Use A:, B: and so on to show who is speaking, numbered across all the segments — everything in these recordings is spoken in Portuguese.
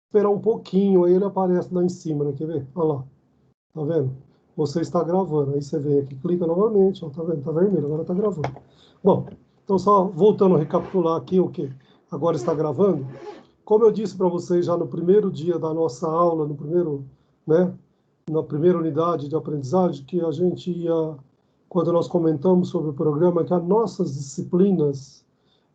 A: esperar um pouquinho, aí ele aparece lá em cima, né? Quer ver? Olha lá, tá vendo? Você está gravando. Aí você vem aqui, clica novamente, ó, tá vendo? Tá vermelho, agora tá gravando. Bom, então só voltando a recapitular aqui o que agora está gravando. Como eu disse para vocês já no primeiro dia da nossa aula, no primeiro, né, na primeira unidade de aprendizagem, que a gente ia, quando nós comentamos sobre o programa, que as nossas disciplinas,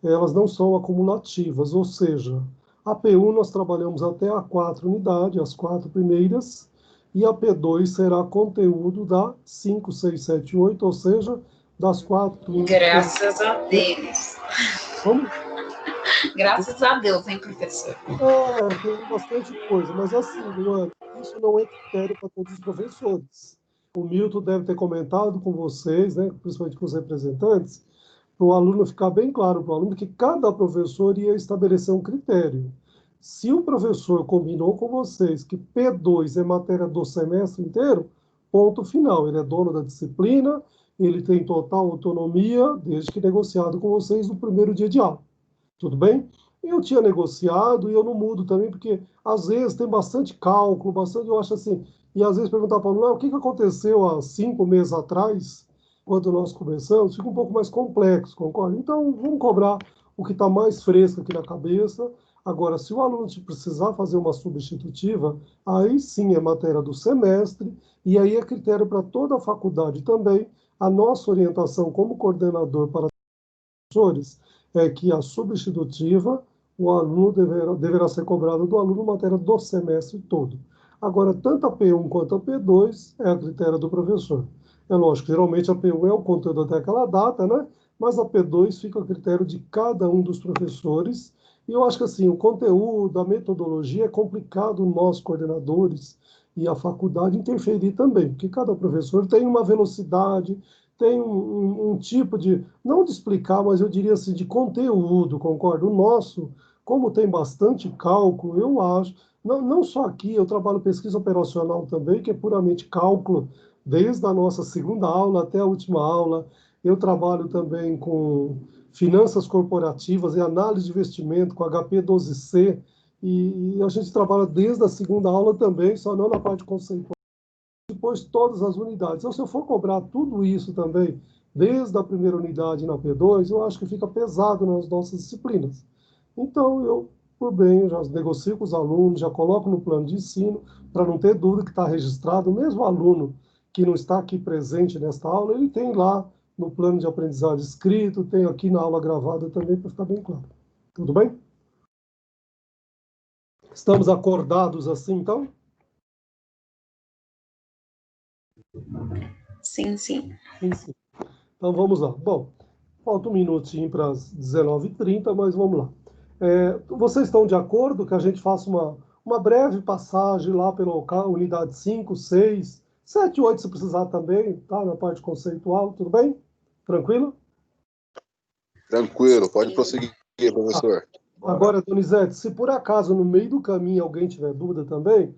A: elas não são acumulativas, ou seja, a P1 nós trabalhamos até a 4 unidade, as 4 primeiras, e a P2 será conteúdo da 5, 6, 7, 8, ou seja, das 4...
B: Graças a Deus.
A: Vamos?
B: Graças a Deus, hein, professor?
A: Tem bastante coisa, mas assim, Luana, isso não é critério para todos os professores. O Milton deve ter comentado com vocês, né, principalmente com os representantes, para o aluno ficar bem claro para o aluno que cada professor ia estabelecer um critério. Se o professor combinou com vocês que P2 é matéria do semestre inteiro, ponto final. Ele é dono da disciplina, ele tem total autonomia, desde que negociado com vocês no primeiro dia de aula. Tudo bem? Eu tinha negociado e eu não mudo também, porque às vezes tem bastante cálculo, bastante, eu acho assim, e às vezes perguntar para o aluno, o que aconteceu há 5 meses atrás, quando nós começamos, fica um pouco mais complexo, concorda? Então, vamos cobrar o que está mais fresco aqui na cabeça. Agora, se o aluno precisar fazer uma substitutiva, aí sim é matéria do semestre, e aí é critério para toda a faculdade também. A nossa orientação como coordenador para professores é que a substitutiva, o aluno deverá ser cobrado do aluno matéria do semestre todo. Agora, tanto a P1 quanto a P2 é a critério do professor. É lógico, geralmente a P1 é o conteúdo até aquela data, né? Mas a P2 fica a critério de cada um dos professores. E eu acho que assim, o conteúdo, a metodologia é complicado nós, coordenadores, e a faculdade interferir também, porque cada professor tem uma velocidade, tem um tipo de, não de explicar, mas eu diria assim, de conteúdo, concordo? O nosso, como tem bastante cálculo, eu acho, não só aqui, eu trabalho pesquisa operacional também, que é puramente cálculo, desde a nossa segunda aula até a última aula. Eu trabalho também com finanças corporativas e análise de investimento com HP12C, e a gente trabalha desde a segunda aula também, só não na parte conceitual, depois todas as unidades. Então, se eu for cobrar tudo isso também, desde a primeira unidade na P2, eu acho que fica pesado nas nossas disciplinas. Então, eu, por bem, já negocio com os alunos, já coloco no plano de ensino, para não ter dúvida que está registrado. Mesmo o aluno que não está aqui presente nesta aula, ele tem lá no plano de aprendizagem escrito, tem aqui na aula gravada também, para ficar bem claro. Tudo bem? Estamos acordados assim, então?
B: Sim, sim.
A: Sim, sim. Então, vamos lá. Bom, falta um minutinho para as 19h30, mas vamos lá. Vocês estão de acordo que a gente faça uma breve passagem lá pela unidade 5, 6, 7, 8, se precisar também, tá? Na parte conceitual, tudo bem? Tranquilo?
C: Tranquilo, pode prosseguir, professor.
A: Agora, Donizete, se por acaso no meio do caminho alguém tiver dúvida também,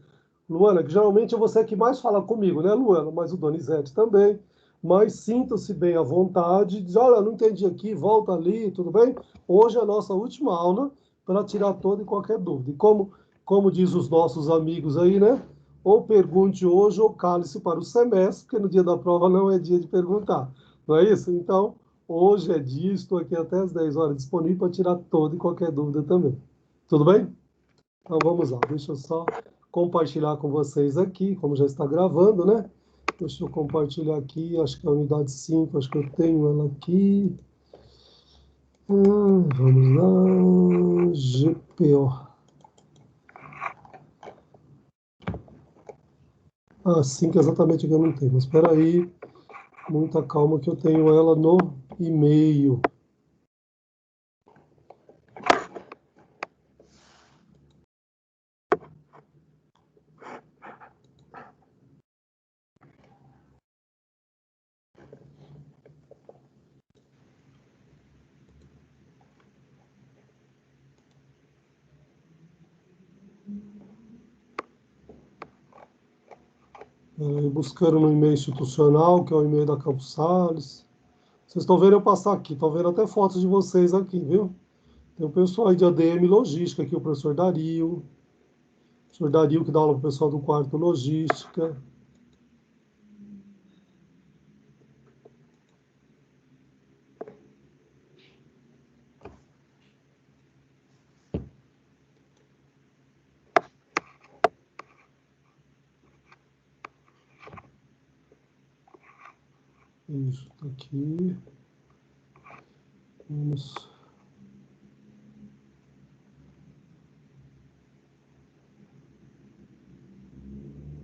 A: Luana, que geralmente é você que mais fala comigo, né, Luana? Mas o Donizete também. Mas sinta-se bem à vontade, diz, olha, não entendi aqui, volta ali, tudo bem? Hoje é a nossa última aula para tirar toda e qualquer dúvida. E como diz os nossos amigos aí, né? Ou pergunte hoje ou cale-se para o semestre, porque no dia da prova não é dia de perguntar. Não é isso? Então, hoje é dia, estou aqui até as 10 horas disponível para tirar toda e qualquer dúvida também. Tudo bem? Então vamos lá, deixa eu só compartilhar com vocês aqui, como já está gravando, né? Deixa eu compartilhar aqui, acho que é a unidade 5, acho que eu tenho ela aqui. Vamos lá, GPO. Ah, 5 exatamente que eu não tenho, mas espera aí, muita calma que eu tenho ela no e-mail. Buscando no e-mail institucional, que é o e-mail da Campos Sales. Vocês estão vendo eu passar aqui, estão vendo até fotos de vocês aqui, viu? Tem o pessoal aí de ADM Logística aqui, o professor Dario. Professor Dario, que dá aula para o pessoal do quarto Logística. Isso, tá aqui. Vamos.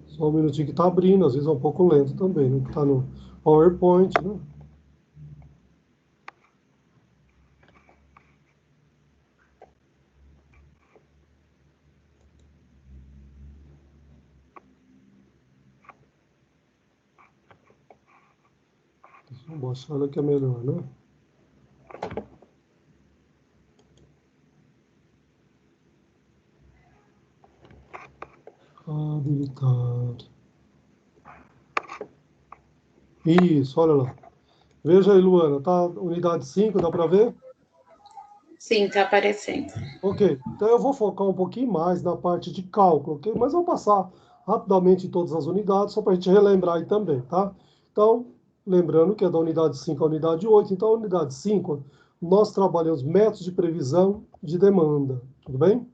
A: Só um minutinho que está abrindo, às vezes é um pouco lento também, né? Que está no PowerPoint, né? Vamos baixar ela que é melhor, né? Habilitar. Isso, olha lá. Veja aí, Luana, tá? Unidade 5, dá para ver?
B: Sim, está aparecendo.
A: Ok, então eu vou focar um pouquinho mais na parte de cálculo, ok? Mas eu vou passar rapidamente em todas as unidades, só para a gente relembrar aí também, tá? Então, lembrando que é da unidade 5 à unidade 8, então a unidade 5, nós trabalhamos métodos de previsão de demanda, tudo bem?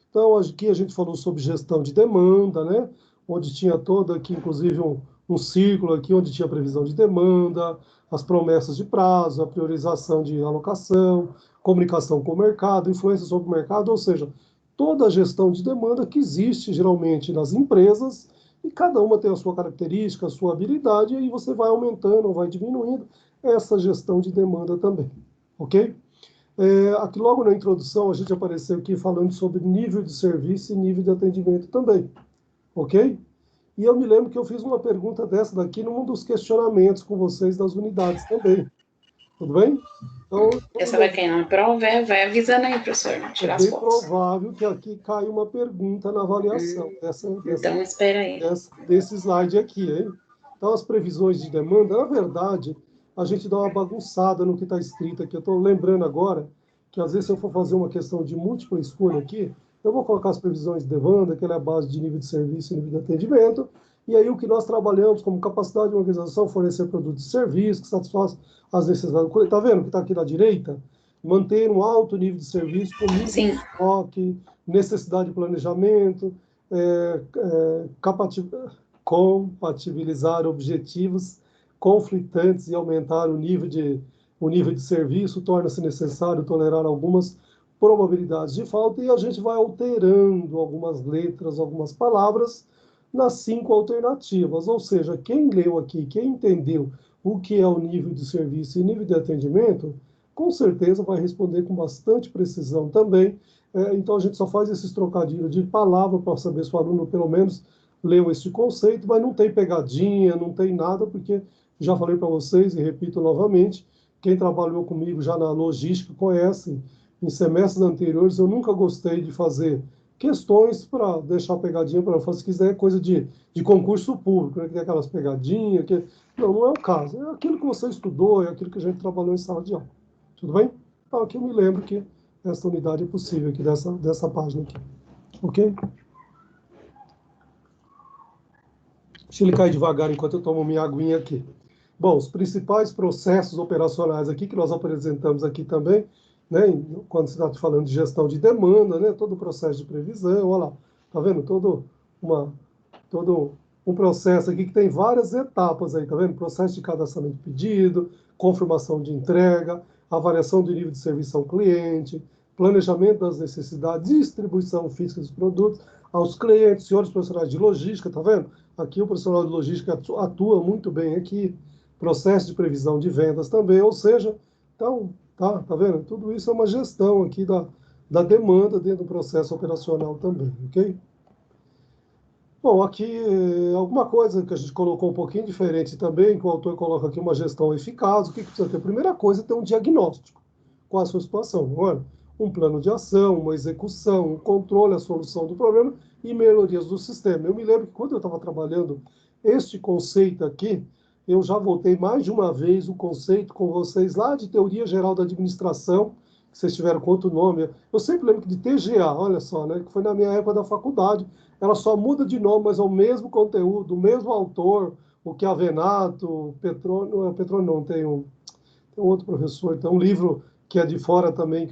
A: Então, aqui a gente falou sobre gestão de demanda, né? Onde tinha toda aqui, inclusive, um círculo aqui, onde tinha previsão de demanda, as promessas de prazo, a priorização de alocação, comunicação com o mercado, influência sobre o mercado, ou seja, toda a gestão de demanda que existe geralmente nas empresas, e cada uma tem a sua característica, a sua habilidade, e aí você vai aumentando ou vai diminuindo essa gestão de demanda também, ok? Aqui logo na introdução a gente apareceu aqui falando sobre nível de serviço e nível de atendimento também, ok? E eu me lembro que eu fiz uma pergunta dessa daqui num dos questionamentos com vocês das unidades também, tudo bem? Então,
B: Essa vai cair na prova, vai avisando aí, professor,
A: é
B: tirar as
A: bem
B: fotos.
A: provável que aqui caia uma pergunta na avaliação
B: Então, espera aí.
A: desse slide aqui, hein? Então, as previsões de demanda, na verdade, a gente dá uma bagunçada no que está escrito aqui. Eu estou lembrando agora que, às vezes, se eu for fazer uma questão de múltipla escolha aqui, eu vou colocar as previsões de demanda, que ela é a base de nível de serviço e nível de atendimento, e aí o que nós trabalhamos como capacidade de uma organização, fornecer produtos e serviços que satisfazem as necessidades do cliente. Está vendo que está aqui na direita? Manter um alto nível de serviço com mínimo
B: Sim.
A: estoque, necessidade de planejamento, compatibilizar objetivos conflitantes e aumentar o nível de serviço, torna-se necessário tolerar algumas probabilidades de falta e a gente vai alterando algumas letras, algumas palavras nas 5 alternativas. Ou seja, quem leu aqui, quem entendeu o que é o nível de serviço e nível de atendimento, com certeza vai responder com bastante precisão também. Então a gente só faz esses trocadilhos de palavra para saber se o aluno pelo menos leu esse conceito, mas não tem pegadinha, não tem nada, porque já falei para vocês e repito novamente, quem trabalhou comigo já na logística conhece, em semestres anteriores eu nunca gostei de fazer questões para deixar pegadinha para falar, se quiser coisa de concurso público, né, que tem aquelas pegadinhas, que... não é o caso, é aquilo que você estudou, é aquilo que a gente trabalhou em sala de aula. Tudo bem? Então, aqui eu me lembro que essa unidade é possível aqui dessa página aqui. Ok? Deixa ele cair devagar enquanto eu tomo minha aguinha aqui. Bom, os principais processos operacionais aqui que nós apresentamos aqui também, né, quando se está falando de gestão de demanda, né, todo o processo de previsão, olha lá, tá vendo? Todo um processo aqui que tem várias etapas aí, tá vendo? Processo de cadastramento de pedido, confirmação de entrega, avaliação do nível de serviço ao cliente, planejamento das necessidades, distribuição física dos produtos aos clientes, senhores profissionais de logística, tá vendo? Aqui o profissional de logística atua muito bem aqui, processo de previsão de vendas também, ou seja, então, tá vendo? Tudo isso é uma gestão aqui da demanda dentro do processo operacional também, ok? Bom, aqui alguma coisa que a gente colocou um pouquinho diferente também, que o autor coloca aqui uma gestão eficaz. O que precisa ter? A primeira coisa é ter um diagnóstico com a sua situação. Olha, um plano de ação, uma execução, um controle, a solução do problema e melhorias do sistema. Eu me lembro que quando eu estava trabalhando este conceito aqui, eu já voltei mais de uma vez o conceito com vocês lá de teoria geral da administração, que vocês tiveram com outro nome. Eu sempre lembro que de TGA, olha só, né? Que foi na minha época da faculdade. Ela só muda de nome, mas é o mesmo conteúdo, o mesmo autor, o Chiavenato, Petrônio, não, Petrônio não, tem um outro professor, tem um livro que é de fora também,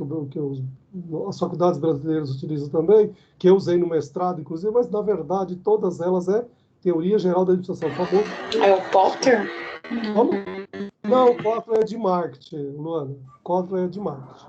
A: as faculdades brasileiras utilizam também, que eu usei no mestrado, inclusive, mas, na verdade, todas elas é Teoria Geral da Administração. Famoso.
B: É o Potter?
A: Como? Não, o Kotler é de marketing, Luana. Kotler é de marketing.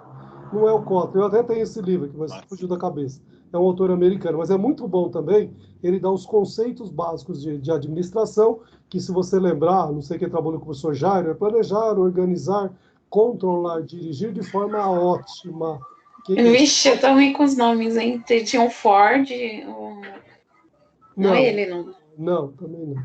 A: Não é o Kotler. Eu até tenho esse livro aqui, mas fugiu da cabeça. É um autor americano, mas é muito bom também. Ele dá os conceitos básicos de administração, que se você lembrar, não sei quem trabalhou com o professor Jairo, é planejar, organizar, controlar, dirigir de forma ótima.
B: Vixe, eu tô ruim com os nomes, hein? Tinha um Ford, não é ele, não.
A: Não, também não.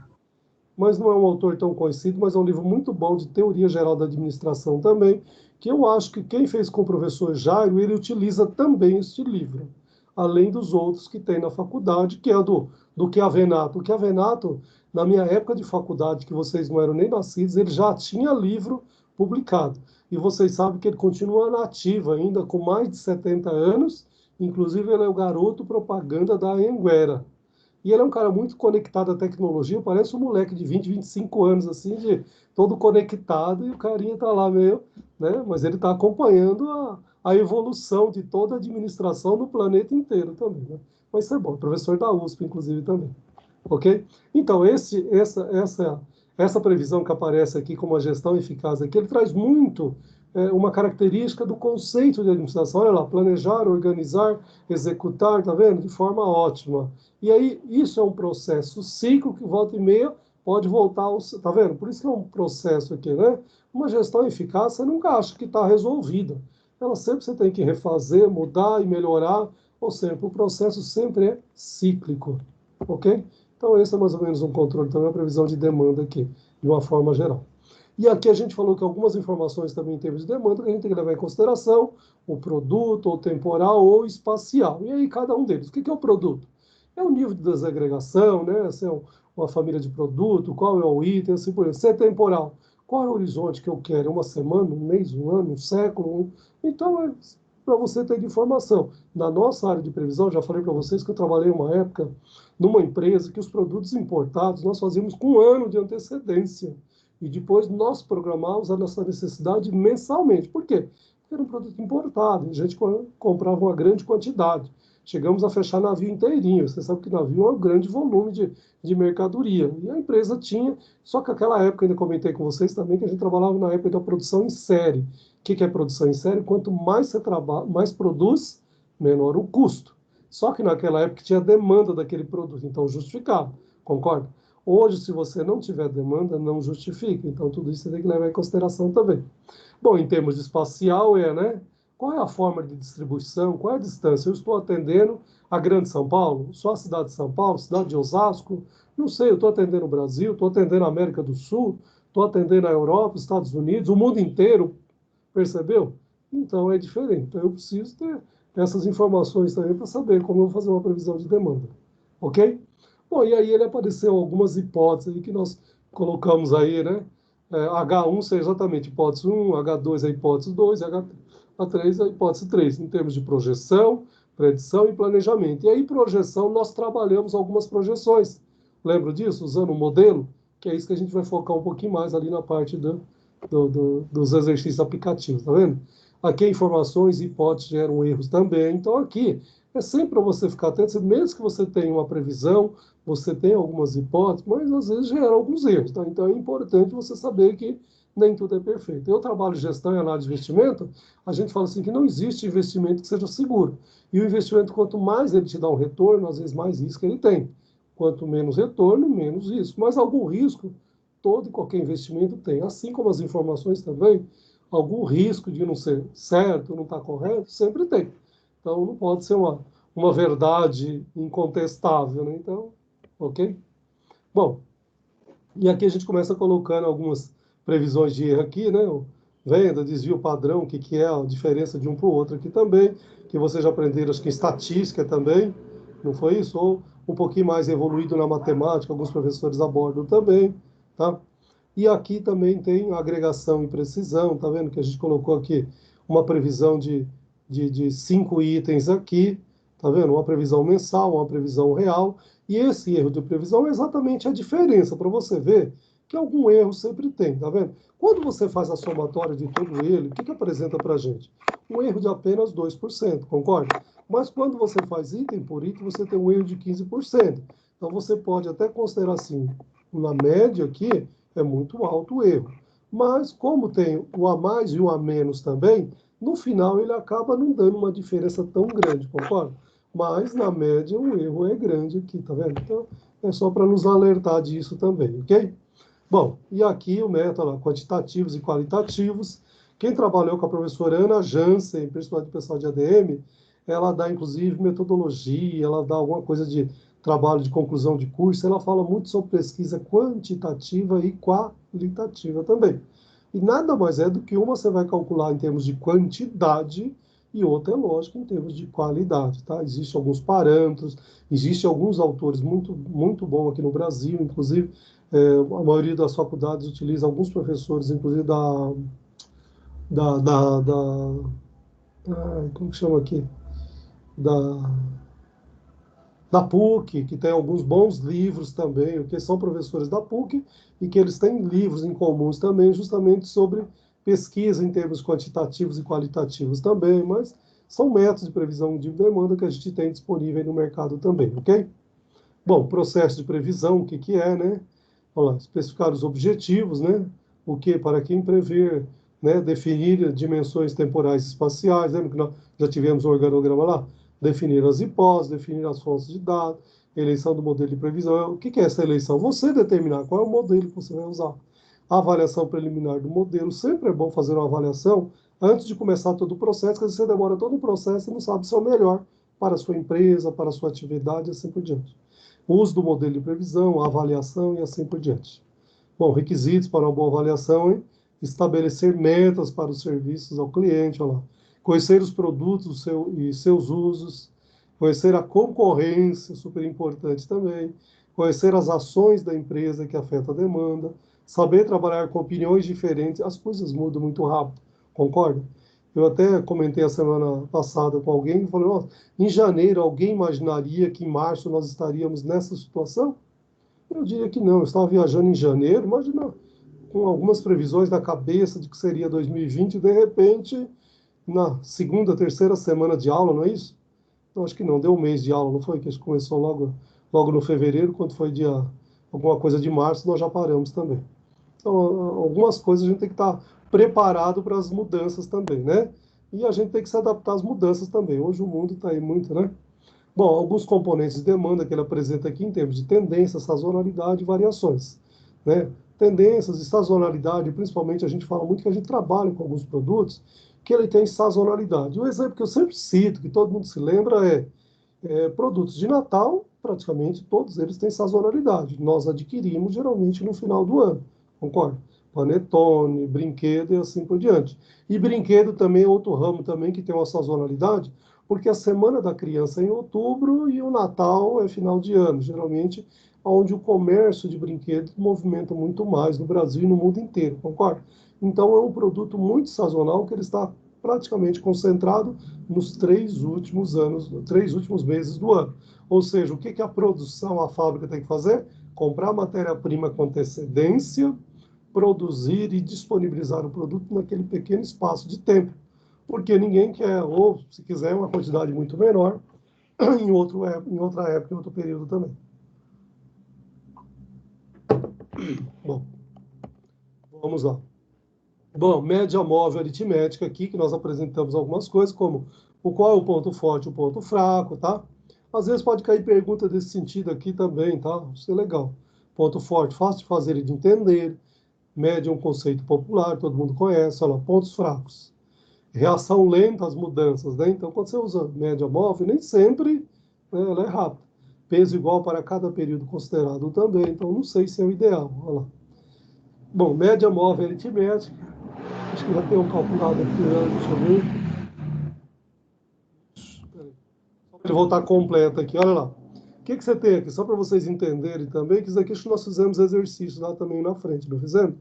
A: Mas não é um autor tão conhecido, mas é um livro muito bom de teoria geral da administração também, que eu acho que quem fez com o professor Jairo, ele utiliza também este livro, além dos outros que tem na faculdade, que é do Chiavenato. O Chiavenato, na minha época de faculdade, que vocês não eram nem nascidos, ele já tinha livro publicado. E vocês sabem que ele continua nativo ainda, com mais de 70 anos, inclusive ele é o garoto propaganda da Anhanguera. E ele é um cara muito conectado à tecnologia, parece um moleque de 20, 25 anos, assim, todo conectado, e o carinha tá lá meio, né? Mas ele está acompanhando a evolução de toda a administração no planeta inteiro também, né? Mas isso é bom, professor da USP, inclusive, também. Ok? Então, essa previsão que aparece aqui como a gestão eficaz aqui, ele traz muito uma característica do conceito de administração. Olha lá, planejar, organizar, executar, tá vendo? De forma ótima. E aí, isso é um processo ciclo que volta e meia pode voltar ao... Tá vendo? Por isso que é um processo aqui, né? Uma gestão eficaz, você nunca acha que está resolvida. Ela sempre você tem que refazer, mudar e melhorar, ou seja, o processo sempre é cíclico, ok? Então, esse é mais ou menos um controle, também a previsão de demanda aqui, de uma forma geral. E aqui a gente falou que algumas informações também em termos de demanda que a gente tem que levar em consideração, o produto, ou temporal, ou espacial. E aí, cada um deles. O que é o produto? É o nível de desagregação, né? Se é uma família de produto, qual é o item, assim por exemplo. Se é temporal, qual é o horizonte que eu quero? Uma semana, um mês, um ano, um século? Então, é para você ter de informação. Na nossa área de previsão, já falei para vocês que eu trabalhei uma época numa empresa que os produtos importados nós fazíamos com um ano de antecedência. E depois nós programávamos a nossa necessidade mensalmente. Por quê? Porque era um produto importado, a gente comprava uma grande quantidade. Chegamos a fechar navio inteirinho. Você sabe que navio é um grande volume de mercadoria. E a empresa tinha, só que naquela época, ainda comentei com vocês também, que a gente trabalhava na época da produção em série. O que é produção em série? Quanto mais você trabalha, mais produz, menor o custo. Só que naquela época tinha demanda daquele produto, então justificava, concorda? Hoje, se você não tiver demanda, não justifica. Então, tudo isso você tem que levar em consideração também. Bom, em termos de espacial, né? Qual é a forma de distribuição? Qual é a distância? Eu estou atendendo a Grande São Paulo? Só a cidade de São Paulo? Cidade de Osasco? Não sei, eu estou atendendo o Brasil, estou atendendo a América do Sul, estou atendendo a Europa, os Estados Unidos, o mundo inteiro, percebeu? Então, é diferente. Então, eu preciso ter essas informações também para saber como eu vou fazer uma previsão de demanda. Ok? Bom, e aí ele apareceu algumas hipóteses aí que nós colocamos aí, né? H1 seria exatamente hipótese 1, H2 é a hipótese 2, H3 é a hipótese 3, em termos de projeção, predição e planejamento. E aí, projeção, nós trabalhamos algumas projeções. Lembra disso? Usando o modelo, que é isso que a gente vai focar um pouquinho mais ali na parte dos exercícios aplicativos, tá vendo? Aqui informações e hipóteses geram erros também. Então, aqui é sempre para você ficar atento, mesmo que você tenha uma previsão, você tem algumas hipóteses, mas às vezes gera alguns erros. Tá? Então, é importante você saber que nem tudo é perfeito. Eu trabalho em gestão e análise de investimento, a gente fala assim que não existe investimento que seja seguro. E o investimento, quanto mais ele te dá um retorno, às vezes mais risco ele tem. Quanto menos retorno, menos risco. Mas algum risco, todo e qualquer investimento tem. Assim como as informações também, algum risco de não ser certo, não estar correto, sempre tem. Então, não pode ser uma verdade incontestável, né? Então, ok? Bom, e aqui a gente começa colocando algumas previsões de erro aqui, né? Venda, desvio padrão, o que é a diferença de um para o outro aqui também, que vocês já aprenderam, acho que em estatística também, não foi isso? Ou um pouquinho mais evoluído na matemática, alguns professores abordam também, tá? E aqui também tem agregação e precisão, tá vendo que a gente colocou aqui uma previsão de 5 itens aqui, tá vendo? Uma previsão mensal, uma previsão real, e esse erro de previsão é exatamente a diferença, para você ver que algum erro sempre tem, tá vendo? Quando você faz a somatória de todo ele, o que apresenta para a gente? Um erro de apenas 2%, concorda? Mas quando você faz item por item, você tem um erro de 15%. Então você pode até considerar assim, na média aqui, é muito alto o erro. Mas como tem o a mais e o a menos também, no final ele acaba não dando uma diferença tão grande, concorda? Mas na média o erro é grande aqui, tá vendo? Então é só para nos alertar disso também, ok? Bom, e aqui o método ó, quantitativos e qualitativos. Quem trabalhou com a professora Ana Jansen, principalmente o pessoal de ADM, ela dá inclusive metodologia, ela dá alguma coisa de trabalho de conclusão de curso, ela fala muito sobre pesquisa quantitativa e qualitativa também. E nada mais é do que uma você vai calcular em termos de quantidade e outra, é lógico, em termos de qualidade, tá? Existem alguns parâmetros, existem alguns autores muito bons aqui no Brasil, inclusive a maioria das faculdades utiliza alguns professores, inclusive como que chama aqui? Da, da PUC, que tem alguns bons livros também, que são professores da PUC e que eles têm livros em comuns também, justamente sobre pesquisa em termos quantitativos e qualitativos também, mas são métodos de previsão de demanda que a gente tem disponível no mercado também, ok? Bom, processo de previsão, o que é, né? Vamos lá, especificar os objetivos, né? O que, para quem prever, né? Definir dimensões temporais e espaciais, lembra que nós já tivemos um organograma lá? Definir as hipóteses, definir as fontes de dados, eleição do modelo de previsão. O que é essa eleição? Você determinar qual é o modelo que você vai usar. A avaliação preliminar do modelo, sempre é bom fazer uma avaliação antes de começar todo o processo, porque você demora todo o processo e não sabe se é o melhor para a sua empresa, para a sua atividade e assim por diante. O uso do modelo de previsão, a avaliação e assim por diante. Bom, requisitos para uma boa avaliação, hein? Estabelecer metas para os serviços ao cliente, olha lá. Conhecer os produtos e seus usos, conhecer a concorrência, super importante também, conhecer as ações da empresa que afetam a demanda, saber trabalhar com opiniões diferentes, as coisas mudam muito rápido, concorda? Eu até comentei a semana passada com alguém e falei, nossa, em janeiro alguém imaginaria que em março nós estaríamos nessa situação? Eu diria que não, eu estava viajando em janeiro, imagina, com algumas previsões na cabeça de que seria 2020, e de repente, na segunda, terceira semana de aula, não é isso? Eu acho que não, deu um mês de aula, não foi? Que a gente começou logo no fevereiro, quando foi dia, alguma coisa de março, nós já paramos também. Então, algumas coisas a gente tem que estar preparado para as mudanças também, né? E a gente tem que se adaptar às mudanças também. Hoje o mundo está aí muito, né? Bom, alguns componentes de demanda que ele apresenta aqui em termos de tendência, sazonalidade e variações, né? Tendências e sazonalidade, principalmente a gente fala muito que a gente trabalha com alguns produtos que ele tem sazonalidade. O exemplo que eu sempre cito, que todo mundo se lembra, é produtos de Natal, praticamente todos eles têm sazonalidade. Nós adquirimos geralmente no final do ano, concorda? Panetone, brinquedo e assim por diante. E brinquedo também é outro ramo também que tem uma sazonalidade, porque a Semana da Criança é em outubro e o Natal é final de ano, geralmente onde o comércio de brinquedos movimenta muito mais no Brasil e no mundo inteiro, concorda? Então é um produto muito sazonal que ele está praticamente concentrado nos 3 últimos meses do ano. Ou seja, o que a produção, a fábrica tem que fazer? Comprar matéria-prima com antecedência, produzir e disponibilizar o produto naquele pequeno espaço de tempo. Porque ninguém quer, ou se quiser, uma quantidade muito menor em outra época, em outro período também. Bom, vamos lá. Bom, média móvel aritmética aqui, que nós apresentamos algumas coisas, como qual é o ponto forte e o ponto fraco, tá? Às vezes pode cair pergunta desse sentido aqui também, tá? Isso é legal. Ponto forte, fácil de fazer e de entender. Média é um conceito popular, todo mundo conhece. Olha lá, pontos fracos. Reação lenta às mudanças, né? Então, quando você usa média móvel, nem sempre, né, ela é rápida. Peso igual para cada período considerado também, então não sei se é o ideal. Olha lá. Bom, média móvel aritmética. Acho que já tem um calculado aqui, né? Deixa eu ver. Só para ele voltar completo aqui, olha lá. O que você tem aqui? Só para vocês entenderem também, que isso aqui nós fizemos exercício lá também na frente, não fizemos?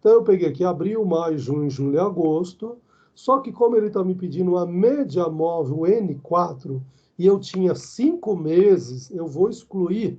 A: Então eu peguei aqui abril, maio, junho, julho e agosto. Só que como ele está me pedindo uma média móvel N4 e eu tinha 5 meses, eu vou excluir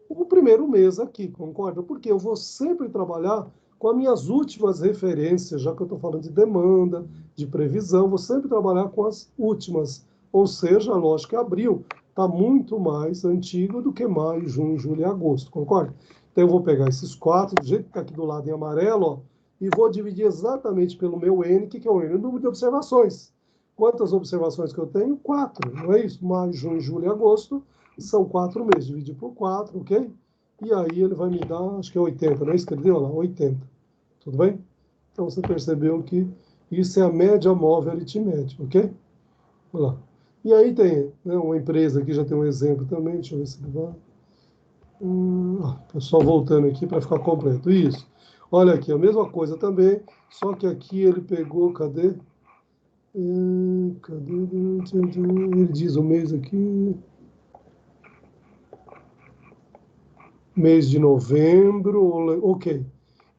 A: o primeiro mês aqui, concorda? Porque eu vou sempre trabalhar com as minhas últimas referências, já que eu estou falando de demanda, de previsão, vou sempre trabalhar com as últimas. Ou seja, lógico que abril está muito mais antigo do que maio, junho, julho e agosto, concorda? Então eu vou pegar esses 4, do jeito que está aqui do lado em amarelo, ó, e vou dividir exatamente pelo meu N, que é o N? O número de observações. Quantas observações que eu tenho? 4, não é isso? Maio, junho, julho e agosto são 4 meses. Dividir por 4, ok? E aí ele vai me dar, acho que é 80, não é isso que ele deu lá? 80. Tudo bem? Então você percebeu que isso é a média móvel aritmética, ok? Vamos lá. E aí tem, né, uma empresa aqui, já tem um exemplo também, deixa eu ver se ele vai. Pessoal voltando aqui para ficar completo. Isso. Olha aqui, a mesma coisa também, só que aqui ele pegou, cadê? Cadê? Ele diz o mês aqui. Mês de novembro, ok. O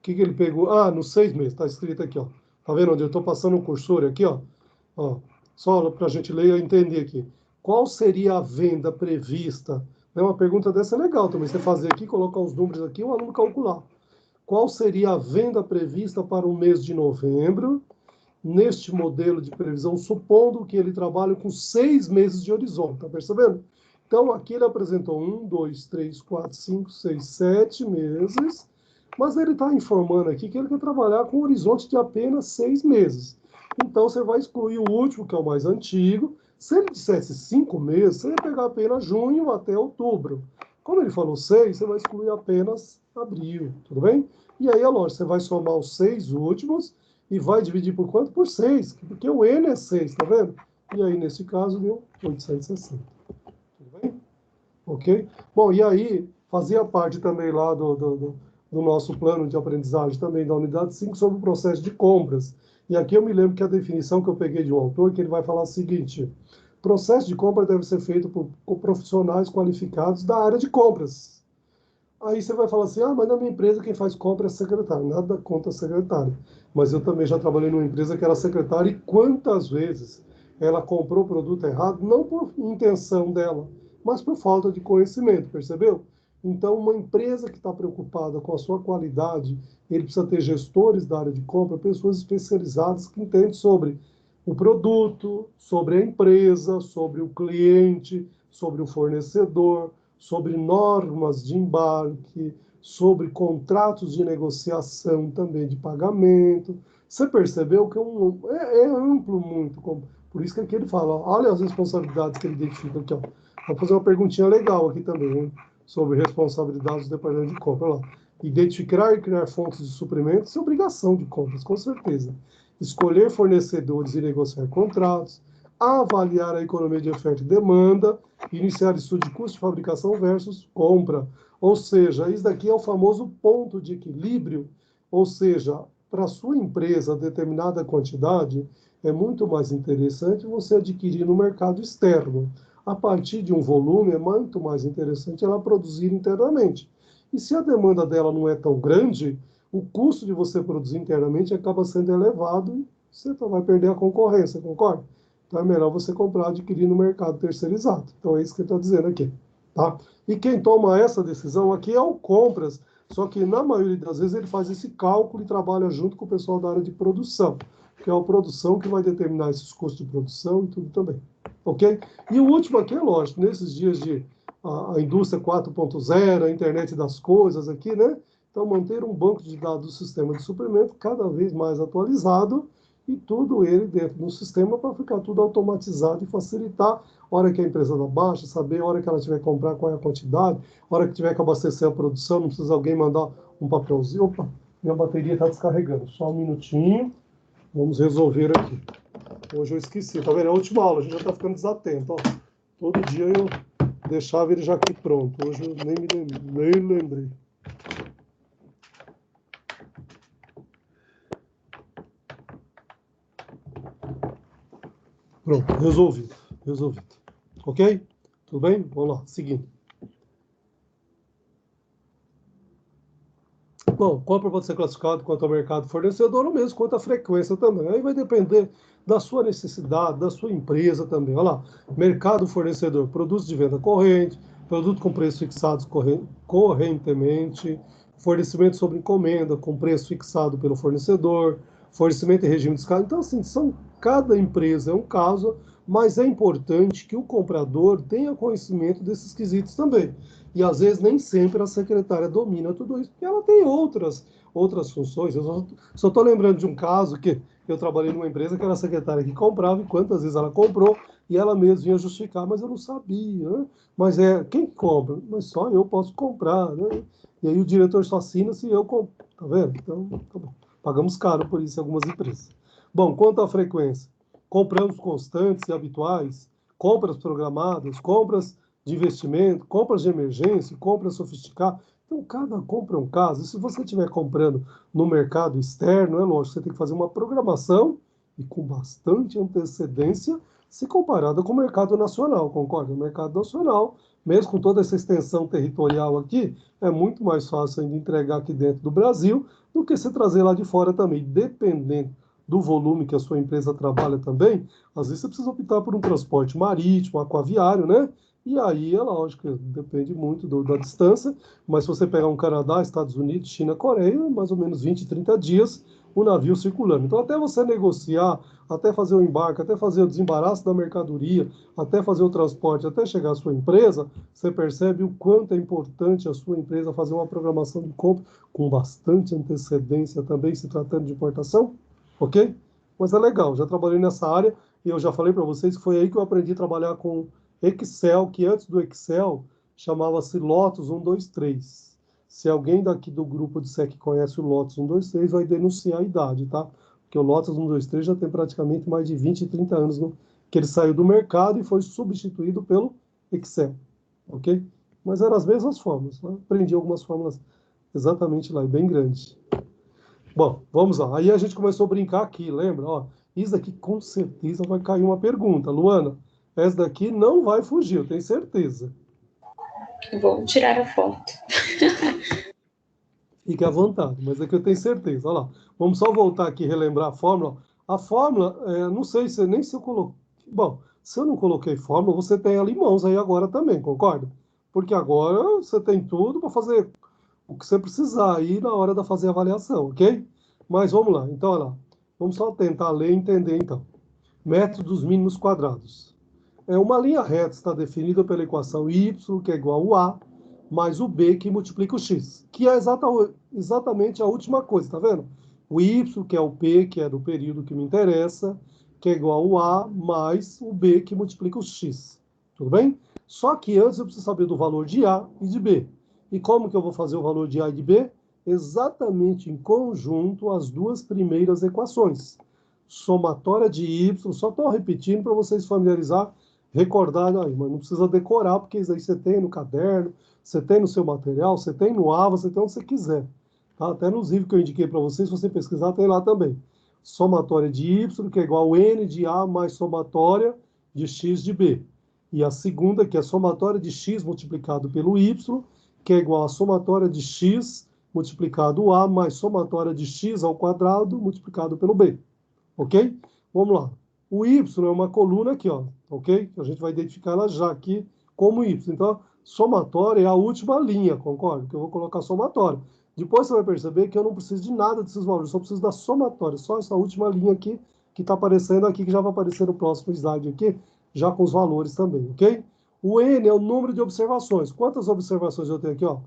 A: que ele pegou? Ah, nos 6 meses, está escrito aqui, ó. Tá vendo onde eu estou passando o cursor aqui, ó? Ó, só para a gente ler e entender aqui. Qual seria a venda prevista? Uma pergunta dessa é legal também. Você fazer aqui, colocar os números aqui, o aluno calcular. Qual seria a venda prevista para o mês de novembro, neste modelo de previsão, supondo que ele trabalhe com 6 meses de horizonte, tá percebendo? Então, aqui ele apresentou 1, 2, 3, 4, 5, 6, 7 meses, mas ele está informando aqui que ele quer trabalhar com um horizonte de apenas 6 meses. Então, você vai excluir o último, que é o mais antigo. Se ele dissesse 5 meses, você ia pegar apenas junho até outubro. Como ele falou 6, você vai excluir apenas abril, tudo bem? E aí, é lógico, você vai somar os 6 últimos e vai dividir por quanto? Por 6, porque o N é 6, tá vendo? E aí, nesse caso, deu 860. Tudo bem? Ok? Bom, e aí, fazia parte também lá do nosso plano de aprendizagem, também da unidade 5, sobre o processo de compras. E aqui eu me lembro que a definição que eu peguei de um autor, que ele vai falar o seguinte: processo de compra deve ser feito por profissionais qualificados da área de compras. Aí você vai falar assim, mas na minha empresa quem faz compra é secretário. Nada contra secretário. Mas eu também já trabalhei numa empresa que era secretária e quantas vezes ela comprou o produto errado, não por intenção dela, mas por falta de conhecimento, percebeu? Então, uma empresa que está preocupada com a sua qualidade, ele precisa ter gestores da área de compra, pessoas especializadas que entendem sobre o produto, sobre a empresa, sobre o cliente, sobre o fornecedor, sobre normas de embarque, sobre contratos de negociação também de pagamento. Você percebeu que é amplo muito. Por isso que aqui ele fala, olha as responsabilidades que ele identifica aqui. Ó. Vou fazer uma perguntinha legal aqui também, hein, sobre responsabilidades do departamento de compra. Olha lá. Identificar e criar fontes de suprimentos é obrigação de compras, com certeza. Escolher fornecedores e negociar contratos, avaliar a economia de oferta e demanda, iniciar estudo de custo de fabricação versus compra. Ou seja, isso daqui é o famoso ponto de equilíbrio, ou seja, para a sua empresa, determinada quantidade, é muito mais interessante você adquirir no mercado externo. A partir de um volume, é muito mais interessante ela produzir internamente. E se a demanda dela não é tão grande, o custo de você produzir internamente acaba sendo elevado e você vai perder a concorrência, concorda? Então é melhor você comprar, adquirir no mercado terceirizado. Então é isso que ele está dizendo aqui. Tá? E quem toma essa decisão aqui é o compras, só que na maioria das vezes ele faz esse cálculo e trabalha junto com o pessoal da área de produção, que é a produção que vai determinar esses custos de produção e tudo também. Ok? E o último aqui é lógico, nesses dias de a indústria 4.0, a internet das coisas aqui, né? Então, manter um banco de dados do sistema de suprimento cada vez mais atualizado e tudo ele dentro do sistema para ficar tudo automatizado e facilitar a hora que a empresa dá baixa, saber a hora que ela tiver que comprar qual é a quantidade, a hora que tiver que abastecer a produção, não precisa alguém mandar um papelzinho. Opa, minha bateria está descarregando. Só um minutinho. Vamos resolver aqui. Hoje eu esqueci, tá vendo? É a última aula, a gente já está ficando desatento. Ó. Todo dia eu deixava ele já aqui pronto. Hoje eu nem lembrei. Pronto, resolvido. Ok? Tudo bem? Vamos lá, seguindo. Bom, compra pode ser classificado quanto ao mercado fornecedor ou mesmo quanto à frequência também. Aí vai depender da sua necessidade, da sua empresa também. Olha lá, mercado fornecedor, produtos de venda corrente, produto com preços fixados correntemente, fornecimento sobre encomenda com preço fixado pelo fornecedor, fornecimento em regime de escala. Então, assim, cada empresa é um caso, mas é importante que o comprador tenha conhecimento desses quesitos também. E às vezes nem sempre a secretária domina tudo isso, porque ela tem outras funções. Eu só estou lembrando de um caso que eu trabalhei numa empresa que era a secretária que comprava, e quantas vezes ela comprou, e ela mesma vinha justificar, mas eu não sabia, né? Mas quem compra? Mas só eu posso comprar, né? E aí o diretor só assina se eu compro, tá vendo? Então, tá bom. Pagamos caro por isso em algumas empresas. Bom, quanto à frequência, compramos constantes e habituais, compras programadas, compras de investimento, compras de emergência, compras sofisticadas. Então, cada compra é um caso. E se você estiver comprando no mercado externo, é lógico, você tem que fazer uma programação e com bastante antecedência, se comparada com o mercado nacional, concorda? O mercado nacional, mesmo com toda essa extensão territorial aqui, é muito mais fácil ainda entregar aqui dentro do Brasil do que se trazer lá de fora também. Dependendo do volume que a sua empresa trabalha também, às vezes você precisa optar por um transporte marítimo, aquaviário, né? E aí é lógico, depende muito da distância, mas se você pegar um Canadá, Estados Unidos, China, Coreia, mais ou menos 20, 30 dias o navio circulando. Então, até você negociar, até fazer o embarque, até fazer o desembaraço da mercadoria, até fazer o transporte, até chegar à sua empresa, você percebe o quanto é importante a sua empresa fazer uma programação de compra com bastante antecedência também, se tratando de importação, ok? Mas é legal, já trabalhei nessa área e eu já falei para vocês que foi aí que eu aprendi a trabalhar com Excel, que antes do Excel chamava-se Lotus 123. Se alguém daqui do grupo disser que conhece o Lotus 123, vai denunciar a idade, tá? Porque o Lotus 123 já tem praticamente mais de 20, 30 anos que ele saiu do mercado e foi substituído pelo Excel, ok? Mas eram as mesmas fórmulas, né? Aprendi algumas fórmulas exatamente lá, e bem grande. Bom, vamos lá. Aí a gente começou a brincar aqui, lembra? Ó, isso daqui com certeza vai cair uma pergunta. Luana, essa daqui não vai fugir, eu tenho certeza.
B: Vou tirar a foto.
A: Fique à vontade, mas é que eu tenho certeza. Olha lá, vamos só voltar aqui e relembrar a fórmula. A fórmula, não sei se nem se eu coloquei. Bom, se eu não coloquei fórmula, você tem ela em mãos aí agora também, concorda? Porque agora você tem tudo para fazer o que você precisar aí na hora de fazer a avaliação, ok? Mas vamos lá, então olha lá. Vamos só tentar ler e entender então. Método dos mínimos quadrados. Uma linha reta está definida pela equação y, que é igual a mais o b, que multiplica o x, que é exatamente a última coisa, tá vendo? O y, que é o p, que é do período que me interessa, que é igual a mais o b, que multiplica o x. Tudo bem? Só que antes eu preciso saber do valor de a e de b. E como que eu vou fazer o valor de a e de b? Exatamente em conjunto as duas primeiras equações. Somatória de y, só estou repetindo para vocês familiarizar, recordar, aí, mas não precisa decorar, porque isso aí você tem no caderno, você tem no seu material, você tem no AVA, você tem onde você quiser. Tá? Até nos livros que eu indiquei para vocês, se você pesquisar, tem lá também. Somatória de y, que é igual a n de a mais somatória de x de b. E a segunda, que é a somatória de x multiplicado pelo y, que é igual a somatória de x multiplicado a mais somatória de x ao quadrado multiplicado pelo b. Ok? Vamos lá. O y é uma coluna aqui, ó, ok? A gente vai identificar ela já aqui como y. Então, somatória é a última linha, concorda? Que eu vou colocar somatória. Depois você vai perceber que eu não preciso de nada desses valores, só preciso da somatória, só essa última linha aqui que está aparecendo aqui, que já vai aparecer no próximo slide aqui, já com os valores também, ok? O n é o número de observações. Quantas observações eu tenho aqui, ó?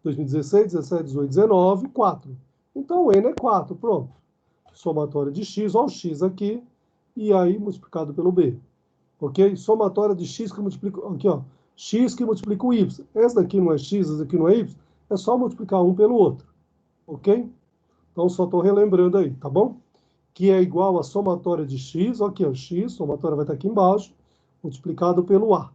A: 2016, 17, 18, 19, 4. Então, o n é 4, pronto. Somatória de x, ó, o x aqui, e aí multiplicado pelo b. Ok? Somatória de x que multiplica, aqui ó, x que multiplica o y. Esse daqui não é x, esse daqui não é y, é só multiplicar um pelo outro. Ok? Então só estou relembrando aí, tá bom? Que é igual a somatória de x, aqui ó, x, somatória vai estar aqui embaixo, multiplicado pelo a.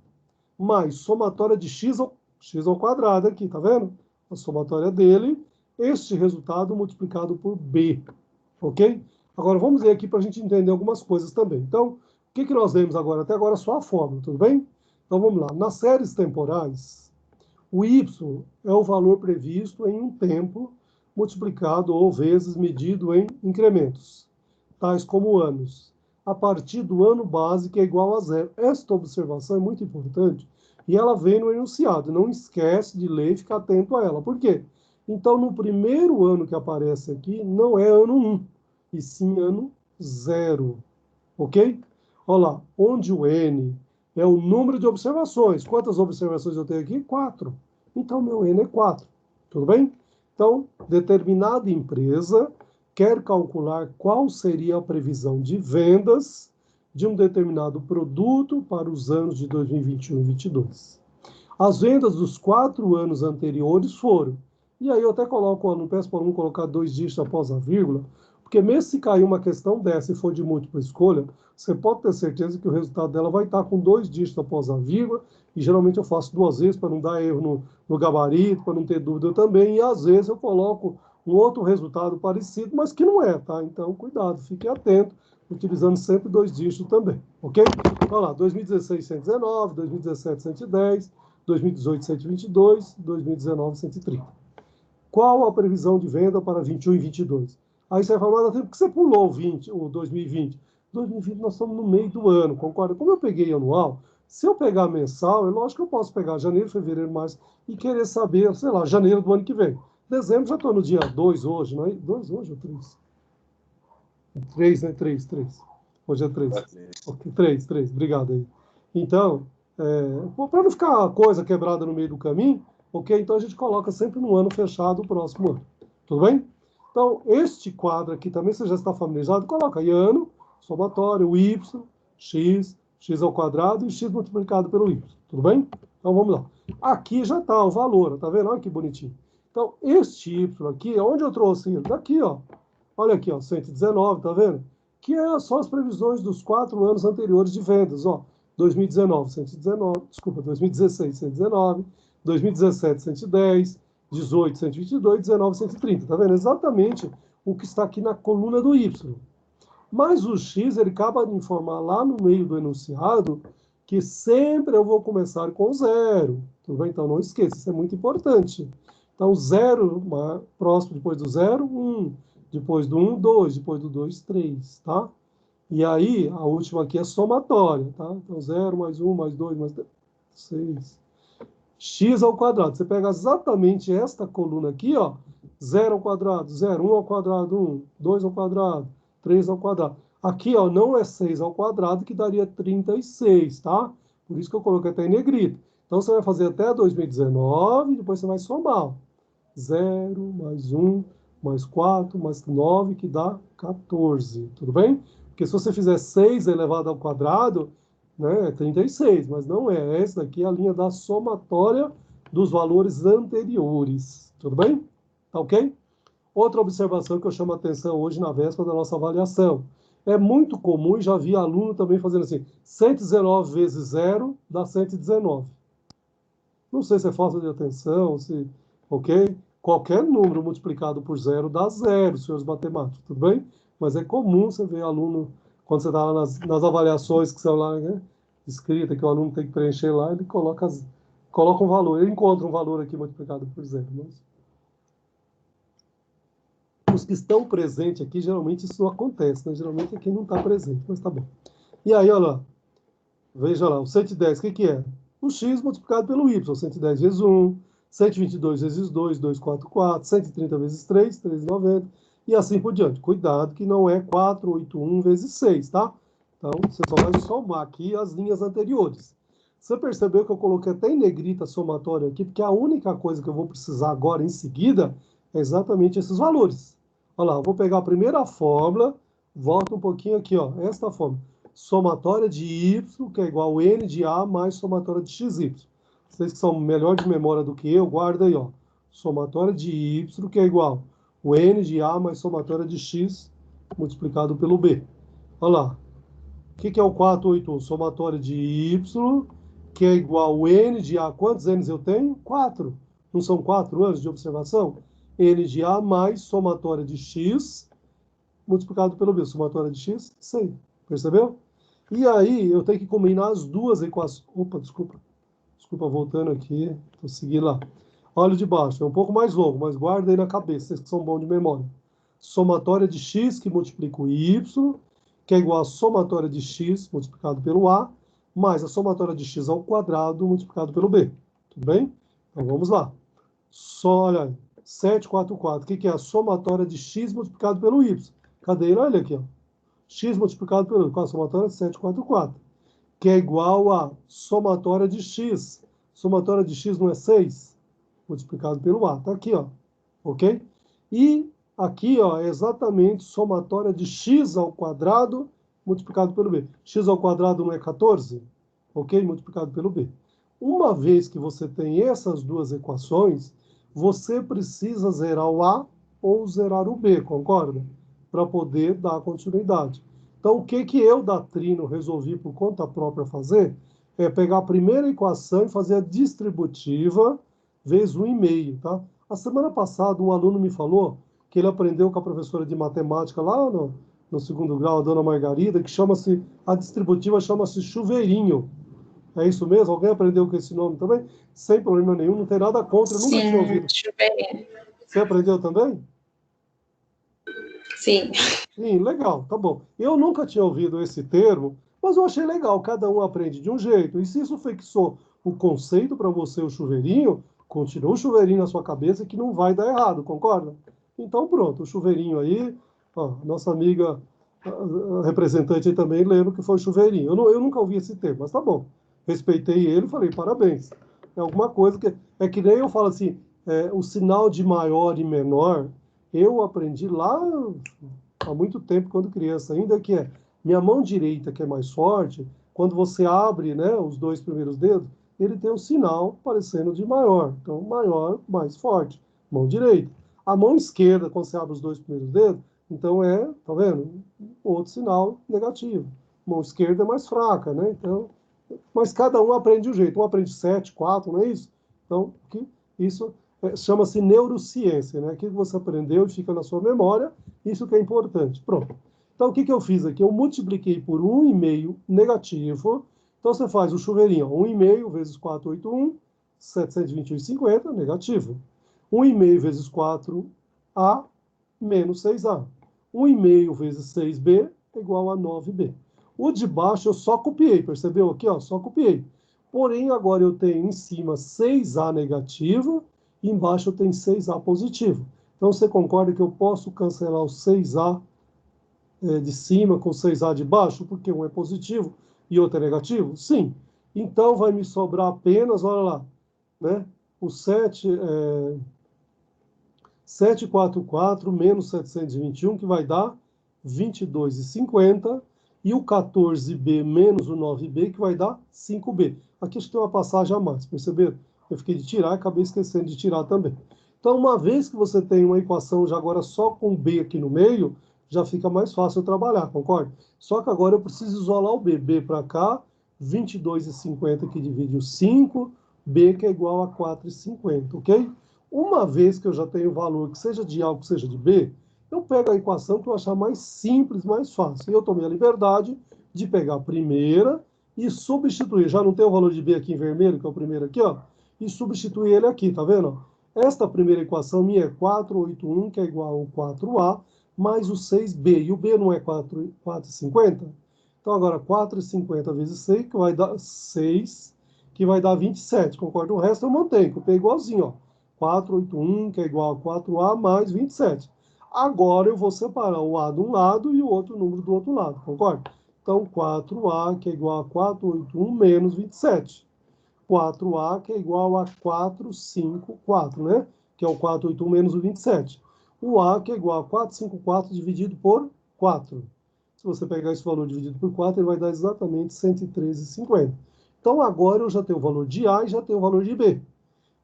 A: Mais somatória de x ao quadrado aqui, tá vendo? A somatória dele, este resultado multiplicado por b. Ok? Agora vamos ver aqui para a gente entender algumas coisas também. Então, o que nós vemos agora? Até agora só a fórmula, tudo bem? Então vamos lá. Nas séries temporais, o y é o valor previsto em um tempo multiplicado ou vezes medido em incrementos, tais como anos, a partir do ano base, que é igual a zero. Esta observação é muito importante e ela vem no enunciado. Não esquece de ler e ficar atento a ela. Por quê? Então, no primeiro ano que aparece aqui, não é ano 1, e sim ano 0. Ok? Olha lá, onde o N é o número de observações. Quantas observações eu tenho aqui? 4. Então, meu N é 4. Tudo bem? Então, determinada empresa quer calcular qual seria a previsão de vendas de um determinado produto para os anos de 2021 e 2022. As vendas dos 4 anos anteriores foram. E aí eu até coloco, não peço para o aluno colocar 2 dígitos após a vírgula, porque mesmo se cair uma questão dessa e for de múltipla escolha, você pode ter certeza que o resultado dela vai estar com 2 dígitos após a vírgula, e geralmente eu faço 2 vezes para não dar erro no gabarito, para não ter dúvida também, e às vezes eu coloco um outro resultado parecido, mas que não é, tá? Então, cuidado, fique atento, utilizando sempre 2 dígitos também, ok? Então, lá, 2016, 119, 2017, 110, 2018, 122, 2019, 130. Qual a previsão de venda para 21 e 22? Aí você vai falar, mas por que você pulou o 2020? 2020 nós estamos no meio do ano, concorda? Como eu peguei anual, se eu pegar mensal, é lógico que eu posso pegar janeiro, fevereiro, março e querer saber, sei lá, janeiro do ano que vem. Dezembro já estou no dia 2 hoje, não é? 2 hoje ou 3? 3, né? 3. Hoje é 3. Ok, 3, obrigado aí. Então, para não ficar a coisa quebrada no meio do caminho, ok? Então a gente coloca sempre no ano fechado o próximo ano. Tudo bem? Então, este quadro aqui também, você já está familiarizado, coloca aí ano, somatório, o y, x ao quadrado e x multiplicado pelo y. Tudo bem? Então vamos lá. Aqui já está o valor, tá vendo? Olha que bonitinho. Então, este y aqui, onde eu trouxe ele? Daqui, ó. Olha aqui, ó, 119, tá vendo? Que são as previsões dos 4 anos anteriores de vendas, ó. 2019, 119, desculpa, 2016, 119, 2017, 110, 18, 122, 19, 130. Tá vendo? Exatamente o que está aqui na coluna do Y. Mas o X, ele acaba de informar lá no meio do enunciado que sempre eu vou começar com 0. Tudo bem? Então não esqueça, isso é muito importante. Então 0, próximo depois do 0, 1. Depois do 1, 2. Depois do 2, 3, tá? E aí, a última aqui é somatória, tá? Então, 0 mais 1 mais 2 mais 3, 6. X ao quadrado. Você pega exatamente esta coluna aqui, ó. 0 ao quadrado, 0. 1 ao quadrado, 1. 2 ao quadrado, 3 ao quadrado. Aqui, ó, não é 6 ao quadrado, que daria 36, tá? Por isso que eu coloquei até em negrito. Então, você vai fazer até 2019, depois você vai somar. 0 mais 1 mais 4 mais 9, que dá 14. Tudo bem? Porque se você fizer 6 elevado ao quadrado, né, é 36, mas não é. Essa daqui é a linha da somatória dos valores anteriores. Tudo bem? Tá ok? Outra observação que eu chamo a atenção hoje na véspera da nossa avaliação. É muito comum, e já vi aluno também fazendo assim, 119 vezes 0 dá 119. Não sei se é falta de atenção, se... Ok? Qualquer número multiplicado por 0 dá 0, senhores matemáticos, tudo bem? Mas é comum você ver aluno, quando você está lá nas avaliações que são lá, né, escrita, que o aluno tem que preencher lá, ele coloca um valor, ele encontra um valor aqui multiplicado por 0. Mas... os que estão presentes aqui, geralmente isso não acontece, né? Geralmente é quem não está presente, mas tá bom. E aí, olha lá, veja lá, o 110, o que é? O x multiplicado pelo y, 110 vezes 1, 122 vezes 2, 244, 130 vezes 3, 390, e assim por diante. Cuidado que não é 481 vezes 6, tá? Então, você só vai somar aqui as linhas anteriores. Você percebeu que eu coloquei até em negrita somatório aqui, porque a única coisa que eu vou precisar agora em seguida é exatamente esses valores. Olha lá, eu vou pegar a primeira fórmula, volta um pouquinho aqui, ó, esta fórmula. Somatória de y, que é igual a n de a mais somatória de xy. Vocês que são melhor de memória do que eu, guarda aí, ó. Somatória de y, que é igual o n de a mais somatória de x multiplicado pelo b. Olha lá. O que é o 481? Somatória de y, que é igual o n de a. Quantos n's eu tenho? 4. Não são 4 anos de observação? N de a mais somatória de x multiplicado pelo b. Somatória de x, 100. Percebeu? E aí, eu tenho que combinar as duas equações. Opa, desculpa. Desculpa, voltando aqui. Vou seguir lá. Olha o de baixo, é um pouco mais longo, mas guarda aí na cabeça, vocês que são bons de memória. Somatória de x que multiplica o y, que é igual a somatória de x multiplicado pelo a, mais a somatória de x ao quadrado multiplicado pelo b. Tudo bem? Então vamos lá. Só, olha aí, 744. O que é a somatória de x multiplicado pelo y? Cadê ele? Olha aqui, ó. X multiplicado pelo y. Qual a somatória? 744. Que é igual a somatória de x. Somatória de x não é 6? Multiplicado pelo a. Está aqui, ó. Ok? E aqui, ó, é exatamente somatória de x ao quadrado multiplicado pelo b. X ao quadrado não é 14? Ok? Multiplicado pelo b. Uma vez que você tem essas duas equações, você precisa zerar o a ou zerar o b, concorda? Para poder dar continuidade. Então, o que eu, da Trino, resolvi por conta própria fazer é pegar a primeira equação e fazer a distributiva vezes 1,5, tá? A semana passada, um aluno me falou que ele aprendeu com a professora de matemática lá no segundo grau, a dona Margarida, que chama-se, a distributiva chama-se chuveirinho. É isso mesmo? Alguém aprendeu com esse nome também? Sem problema nenhum, não tem nada contra, eu nunca tinha ouvido.
B: Chuveirinho.
A: Você aprendeu também?
B: Sim.
A: Sim, legal, tá bom. Eu nunca tinha ouvido esse termo, mas eu achei legal, cada um aprende de um jeito. E se isso fixou o conceito para você, o chuveirinho, continua o chuveirinho na sua cabeça que não vai dar errado, concorda? Então pronto, o chuveirinho aí, ó, nossa amiga a representante aí também lembra que foi o chuveirinho. Eu nunca ouvi esse termo, mas tá bom. Respeitei ele e falei, parabéns. É alguma coisa que... É que nem eu falo assim, o sinal de maior e menor, eu aprendi lá há muito tempo, quando criança ainda, que é minha mão direita, que é mais forte, quando você abre, né, os dois primeiros dedos, ele tem um sinal parecendo de maior. Então, maior, mais forte, mão direita. A mão esquerda, quando você abre os dois primeiros dedos, então tá vendo? Outro sinal negativo. Mão esquerda é mais fraca, né? Então, mas cada um aprende de um jeito. Um aprende 7, 4, não é isso? Então, isso chama-se neurociência, né? Aquilo que você aprendeu e fica na sua memória, isso que é importante. Pronto. Então, o que eu fiz aqui? Eu multipliquei por 1,5 negativo. Então, você faz o chuveirinho, 1,5 vezes 481, 721,50, negativo. 1,5 vezes 4a, menos 6a. 1,5 vezes 6b é igual a 9b. O de baixo eu só copiei, percebeu aqui? Ó, só copiei. Porém, agora eu tenho em cima 6a negativo e embaixo eu tenho 6a positivo. Então, você concorda que eu posso cancelar o 6a de cima com 6a de baixo, porque um é positivo e outro é negativo? Sim. Então, vai me sobrar apenas, olha lá, né? O 744 menos 721, que vai dar 22,50, e o 14b menos o 9b, que vai dar 5b. Aqui acho que tem uma passagem a mais, perceberam? Eu fiquei de tirar e acabei esquecendo de tirar também. Então, uma vez que você tem uma equação já agora só com b aqui no meio, já fica mais fácil trabalhar, concorda? Só que agora eu preciso isolar o b. B para cá, 22,50 que divide o 5, b que é igual a 4,50, ok? Uma vez que eu já tenho o valor, que seja de A ou que seja de B, eu pego a equação que eu achar mais simples, mais fácil. E eu tomei a liberdade de pegar a primeira e substituir. Já não tem o valor de B aqui em vermelho, que é o primeiro aqui, ó, e substituir ele aqui, tá vendo? Esta primeira equação minha é 481, que é igual ao 4A, mais o 6B. E o B não é 4,50? Então, agora, 4,50 vezes 6, que vai dar 6, que vai dar 27. Concorda? O resto eu mantenho, copiei igualzinho, ó. 481, que é igual a 4A, mais 27. Agora eu vou separar o A de um lado e o outro número do outro lado, concorda? Então, 4A, que é igual a 481, menos 27. 4A, que é igual a 454, né? Que é o 481 menos o 27. O A, que é igual a 454 dividido por 4. Se você pegar esse valor dividido por 4, ele vai dar exatamente 113,50. Então, agora eu já tenho o valor de A e já tenho o valor de B.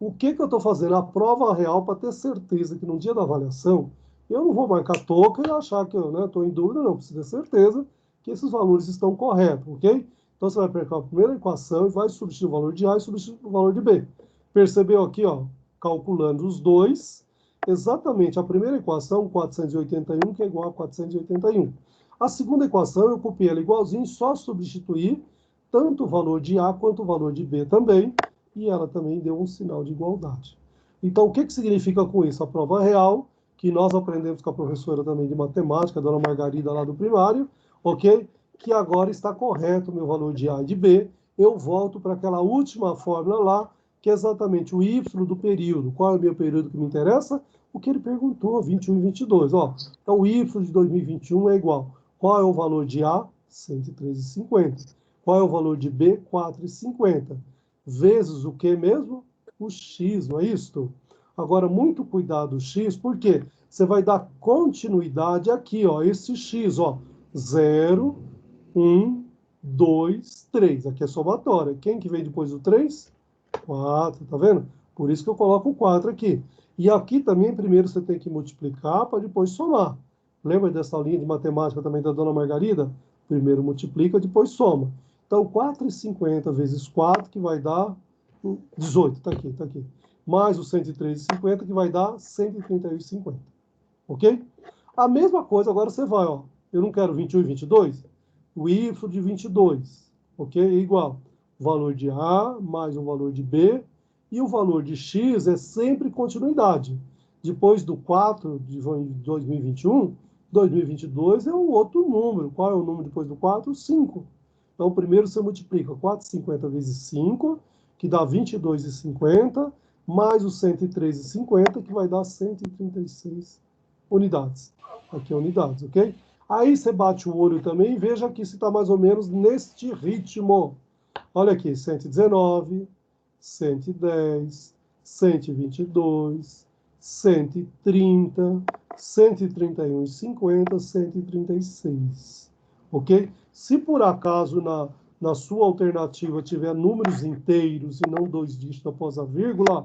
A: O que eu estou fazendo? A prova real para ter certeza que no dia da avaliação eu não vou marcar toca e achar que eu estou em dúvida, não. Preciso ter certeza que esses valores estão corretos, ok? Então, você vai pegar a primeira equação e vai substituir o valor de A e substituir o valor de B. Percebeu aqui, ó, calculando os dois, exatamente a primeira equação, 481, que é igual a 481. A segunda equação, eu copiei ela igualzinho, só substituir tanto o valor de A quanto o valor de B também, e ela também deu um sinal de igualdade. Então, o que significa com isso? A prova real, que nós aprendemos com a professora também de matemática, a dona Margarida, lá do primário, ok? Que agora está correto o meu valor de A e de B. Eu volto para aquela última fórmula lá, que é exatamente o y do período. Qual é o meu período que me interessa? O que ele perguntou, 21 e 22. Ó, então, o y de 2021 é igual. Qual é o valor de A? 113,50. Qual é o valor de B? 4,50. Vezes o que mesmo? O x, não é isto? Agora, muito cuidado o x, porque você vai dar continuidade aqui, ó, esse x, ó, 0, 1, 2, 3. Aqui é somatória. Quem que vem depois do 3? 4, tá vendo? Por isso que eu coloco o 4 aqui. E aqui também, primeiro você tem que multiplicar para depois somar. Lembra dessa aulinha de matemática também da dona Margarida? Primeiro multiplica, depois soma. Então, 4,50 vezes 4, que vai dar 18, tá aqui, tá aqui. Mais o 103,50, que vai dar 131,50. Ok? A mesma coisa, agora você vai, ó. Eu não quero 21 e 22. O y de 22, ok? É igual. O valor de A mais o valor de B. E o valor de x é sempre continuidade. Depois do 4 de 2021, 2022 é um outro número. Qual é o número depois do 4? 5. Então, primeiro você multiplica 4,50 vezes 5, que dá 22,50, mais o 103,50, que vai dar 136 unidades. Aqui é unidades, ok? Aí você bate o olho também e veja aqui se está mais ou menos neste ritmo. Olha aqui, 119, 110, 122, 130, 131,50, 136. Ok? Se por acaso na sua alternativa tiver números inteiros e não 2 dígitos após a vírgula,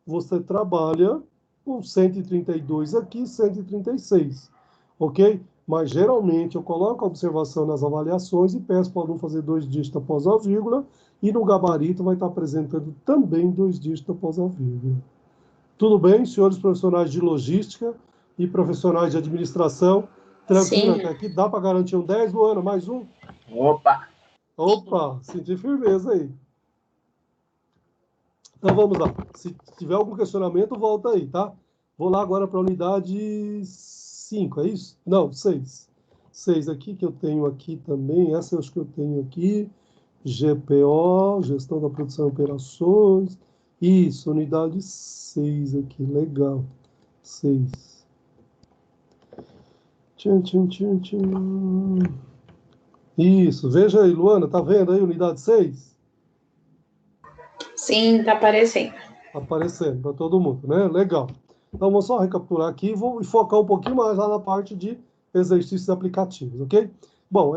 A: você trabalha com 132 aqui, 136, ok? Mas geralmente eu coloco a observação nas avaliações e peço para o aluno fazer 2 dígitos após a vírgula, e no gabarito vai estar apresentando também 2 dígitos após a vírgula. Tudo bem, senhores profissionais de logística e profissionais de administração? Tranquilo até aqui? Dá para garantir um 10, Luana? Mais um?
D: Opa!
A: Opa, senti firmeza aí. Então vamos lá. Se tiver algum questionamento, volta aí, tá? Vou lá agora para a unidade 5, é isso? Não, 6. 6 aqui, que eu tenho aqui também. Essa eu acho que eu tenho aqui. GPO, Gestão da Produção e Operações. Isso, unidade 6 aqui, legal. 6. Tchan, tchan, tchan, tchan. Isso, veja aí, Luana, tá vendo aí, unidade 6?
B: Sim, tá aparecendo.
A: Aparecendo para todo mundo, né? Legal. Então, vou só recapitular aqui e vou focar um pouquinho mais lá na parte de exercícios aplicativos, ok? Bom,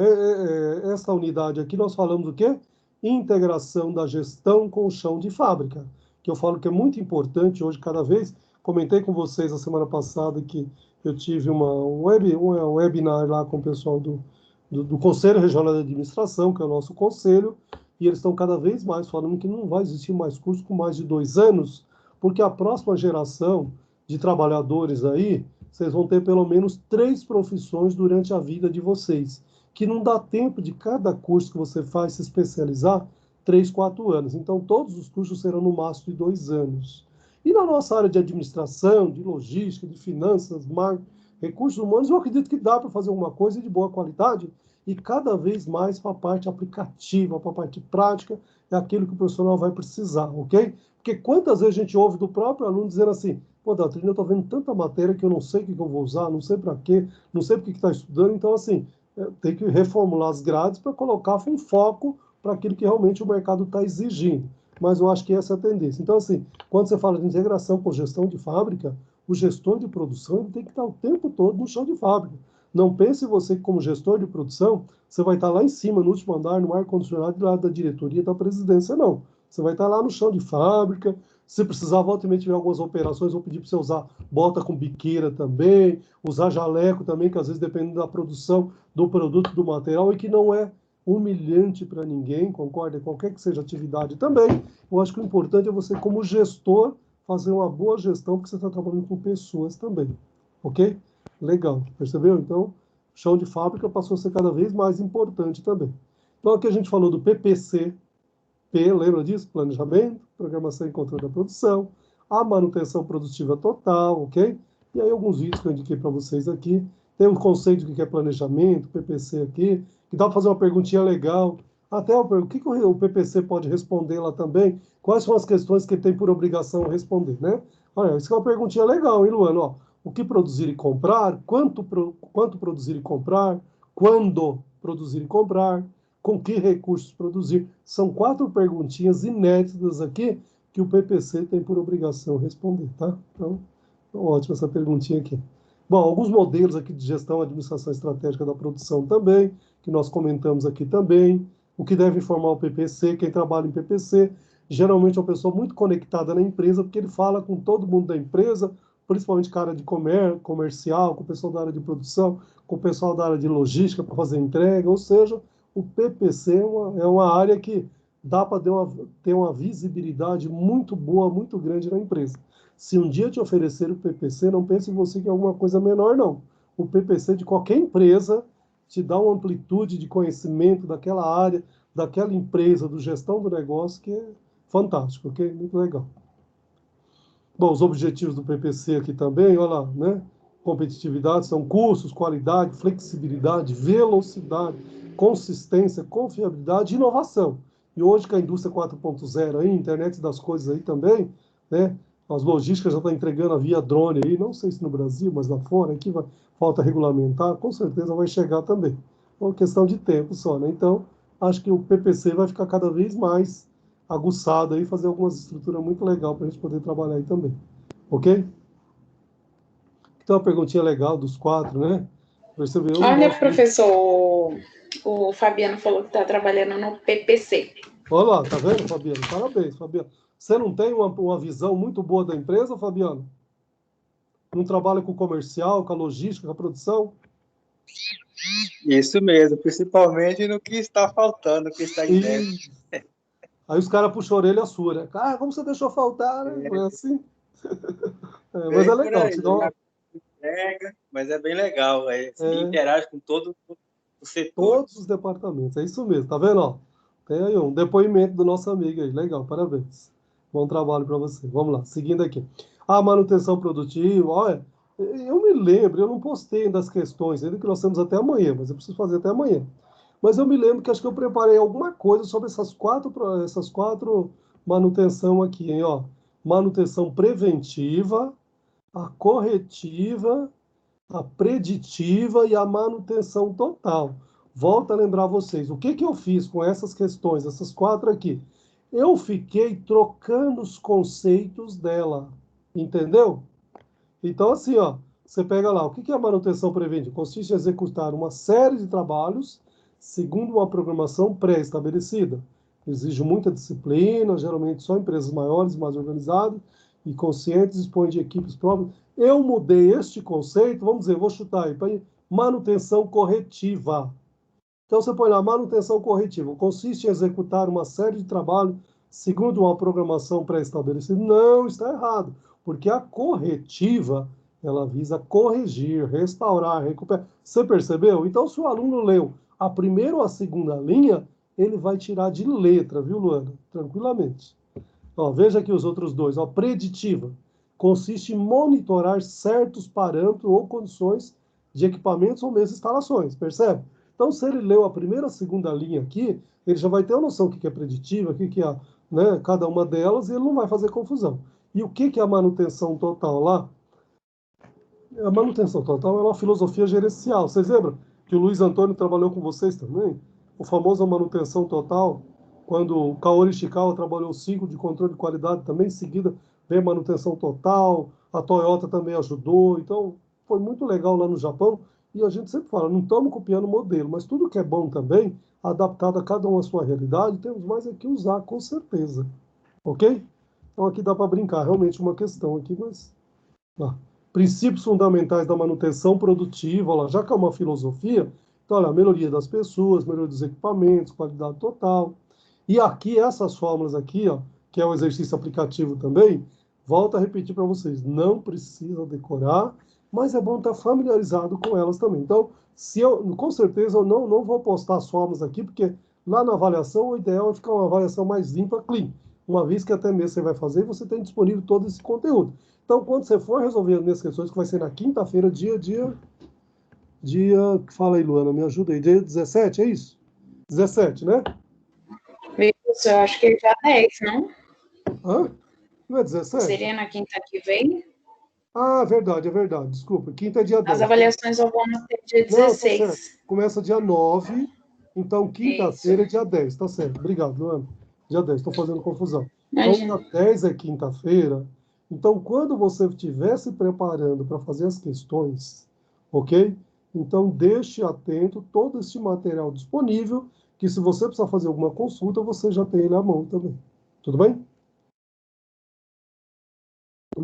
A: essa unidade aqui nós falamos do quê? Integração da gestão com o chão de fábrica, que eu falo que é muito importante hoje, cada vez. Comentei com vocês a semana passada que eu tive um webinar lá com o pessoal do Conselho Regional de Administração, que é o nosso conselho, e eles estão cada vez mais falando que não vai existir mais curso com mais de 2 anos, porque a próxima geração de trabalhadores aí, vocês vão ter pelo menos 3 profissões durante a vida de vocês, que não dá tempo de cada curso que você faz se especializar 3, 4 anos. Então, todos os cursos serão no máximo de 2 anos. E na nossa área de administração, de logística, de finanças, marketing, recursos humanos, eu acredito que dá para fazer uma coisa de boa qualidade e cada vez mais para a parte aplicativa, para a parte prática, é aquilo que o profissional vai precisar, ok? Porque quantas vezes a gente ouve do próprio aluno dizendo assim, pô, Daltrino, eu estou vendo tanta matéria que eu não sei o que eu vou usar, não sei para quê, não sei porque que está estudando, então assim, tem que reformular as grades para colocar um foco para aquilo que realmente o mercado está exigindo. Mas eu acho que essa é a tendência. Então, assim, quando você fala de integração com gestão de fábrica, o gestor de produção ele tem que estar o tempo todo no chão de fábrica. Não pense você que, como gestor de produção, você vai estar lá em cima, no último andar, no ar-condicionado, do lado da diretoria, da presidência, não. Você vai estar lá no chão de fábrica. Se precisar, volta e meia tiver algumas operações, vou pedir para você usar bota com biqueira também, usar jaleco também, que às vezes depende da produção do produto, do material, e que não é humilhante para ninguém, concorda? Qualquer que seja a atividade também. Eu acho que o importante é você, como gestor, fazer uma boa gestão, porque você está trabalhando com pessoas também, ok? Legal, percebeu? Então, chão de fábrica passou a ser cada vez mais importante também. Então, aqui a gente falou do PPC, lembra disso? Planejamento, Programação e Controle da Produção. a manutenção produtiva total, ok? E aí alguns vídeos que eu indiquei para vocês aqui. Tem um conceito que é planejamento, PPC aqui, que dá para fazer uma perguntinha legal. Até o que o PPC pode responder lá também? Quais são as questões que ele tem por obrigação responder, né? Olha, isso é uma perguntinha legal, hein, Luana? Ó, o que produzir e comprar? Quanto produzir e comprar? Quando produzir e comprar? Com que recursos produzir? São 4 perguntinhas inéditas aqui que o PPC tem por obrigação responder, tá? Então, ótima essa perguntinha aqui. Bom, alguns modelos aqui de gestão e administração estratégica da produção também, que nós comentamos aqui também. O que deve informar o PPC, quem trabalha em PPC, geralmente é uma pessoa muito conectada na empresa, porque ele fala com todo mundo da empresa, principalmente com a área de comercial, com o pessoal da área de produção, com o pessoal da área de logística para fazer entrega, ou seja, o PPC é uma área que dá para ter uma visibilidade muito boa, muito grande na empresa. Se um dia te oferecer o PPC, não pense em você que é alguma coisa menor, não. O PPC de qualquer empresa te dá uma amplitude de conhecimento daquela área, daquela empresa, do gestão do negócio, que é fantástico, ok? Muito legal. Bom, os objetivos do PPC aqui também, olha lá, né? Competitividade são custos, qualidade, flexibilidade, velocidade, consistência, confiabilidade e inovação. E hoje com a indústria 4.0 aí, internet das coisas aí também, né? As logísticas já estão entregando a via drone aí, não sei se no Brasil, mas lá fora, aqui falta regulamentar, com certeza vai chegar também. É uma questão de tempo só, né? Então, acho que o PPC vai ficar cada vez mais aguçado aí, fazer algumas estruturas muito legais para a gente poder trabalhar aí também. Ok? Então, uma perguntinha legal dos 4, né? Percebeu? Eu não
B: Olha,
A: gosto muito.
B: professor, o Fabiano falou que está trabalhando no PPC.
A: Olha lá, tá vendo, Fabiano? Parabéns, Fabiano. Você não tem uma visão muito boa da empresa, Fabiano? Não trabalha com o comercial, com a logística, com a produção?
D: Isso mesmo, principalmente no que está faltando, no que está em déficit.
A: Aí os caras puxam a orelha sua, né? Ah, como você deixou faltar, né? Não é assim? Mas é
D: Bem por
A: legal.
D: aí,
A: Senão,
D: mas é bem legal, você interage com todo o setor.
A: todos os departamentos. É isso mesmo, tá vendo? Ó, tem aí um depoimento do nosso amigo aí. Legal, parabéns. Bom trabalho para você. Vamos lá, seguindo aqui. A manutenção produtiva, olha, eu me lembro, eu não postei das questões ainda que nós temos até amanhã, mas eu preciso fazer até amanhã. Mas eu me lembro que acho que eu preparei alguma coisa sobre essas quatro manutenção aqui, hein? Ó, manutenção preventiva, a corretiva, a preditiva e a manutenção total. Volto a lembrar vocês, o que que eu fiz com essas questões, essas 4 aqui? Eu fiquei trocando os conceitos dela, entendeu? Então, assim, ó, você pega lá, o que que é a manutenção preventiva? Consiste em executar uma série de trabalhos segundo uma programação pré-estabelecida. Exige muita disciplina, geralmente só empresas maiores, mais organizadas e conscientes dispõem de equipes próprias. Eu mudei este conceito, vamos dizer, vou chutar aí, para manutenção corretiva. Então você põe lá, manutenção corretiva. Consiste em executar uma série de trabalhos segundo uma programação pré-estabelecida. Não, está errado, porque a corretiva, ela visa corrigir, restaurar, recuperar. Você percebeu? Então, se o aluno leu a primeira ou a segunda linha, ele vai tirar de letra, viu, Luana? Tranquilamente. Ó, veja aqui os outros dois. Ó, preditiva. Consiste em monitorar certos parâmetros ou condições de equipamentos ou mesmo instalações. Percebe? Então, se ele leu a primeira ou a segunda linha aqui, ele já vai ter uma noção do que é preditiva, o que é, né, cada uma delas, e ele não vai fazer confusão. E o que é a manutenção total lá? A manutenção total é uma filosofia gerencial. Vocês lembram que o Luiz Antônio trabalhou com vocês também? O famoso manutenção total, quando o Kaori Ishikawa trabalhou o ciclo de controle de qualidade também, em seguida veio a manutenção total, a Toyota também ajudou. Então, foi muito legal lá no Japão. E a gente sempre fala, não estamos copiando o modelo, mas tudo que é bom também, adaptado a cada uma à sua realidade, temos mais é que usar, com certeza. Ok? Então aqui dá para brincar, realmente uma questão aqui, mas... Lá. Princípios fundamentais da manutenção produtiva, lá, já que é uma filosofia, então, olha, melhoria das pessoas, melhoria dos equipamentos, qualidade total. E aqui, essas fórmulas aqui, ó, que é o exercício aplicativo também, volto a repetir para vocês, não precisa decorar, mas é bom estar familiarizado com elas também. Então, com certeza, eu não vou postar as fórmulas aqui, porque lá na avaliação, o ideal é ficar uma avaliação mais limpa, clean. uma vez que até mesmo você vai fazer, você tem disponível todo esse conteúdo. Então, quando você for resolver as minhas questões, que vai ser na quinta-feira, fala aí, Luana, me ajuda aí, dia 17, é isso? 17, né?
B: Isso, eu acho que já 10, não?
A: Hã? Não é 17?
B: Seria na quinta que vem?
A: Ah, é verdade, desculpa, quinta é dia 10.
B: As avaliações vão ter dia
A: Não, tá
B: 16.
A: certo. Começa dia 9, então quinta-feira é dia 10, tá certo. Obrigado, Luana. Dia 10, estou fazendo confusão. Então,
B: Imagina.
A: dia 10 é quinta-feira. Então, quando você estiver se preparando para fazer as questões, ok? Então, deixe atento todo este material disponível, que se você precisar fazer alguma consulta, você já tem ele à mão também. Tudo bem?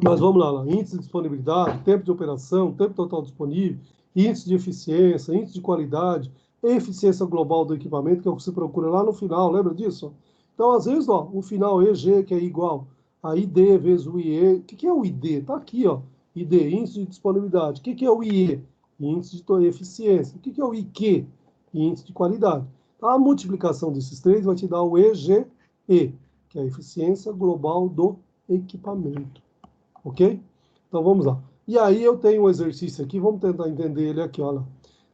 A: Mas vamos lá. Índice de disponibilidade, tempo de operação, tempo total disponível, índice de eficiência, índice de qualidade, eficiência global do equipamento, que é o que se procura lá no final, lembra disso? Então, às vezes, ó, o final EG, que é igual a ID vezes o IE. O que é o ID? Está aqui, ó. ID, índice de disponibilidade. O que é o IE? Índice de eficiência. O que é o IQ? Índice de qualidade. A multiplicação desses três vai te dar o EGE, que é a eficiência global do equipamento. Ok? Então vamos lá. E aí eu tenho um exercício aqui, vamos tentar entender ele aqui, olha.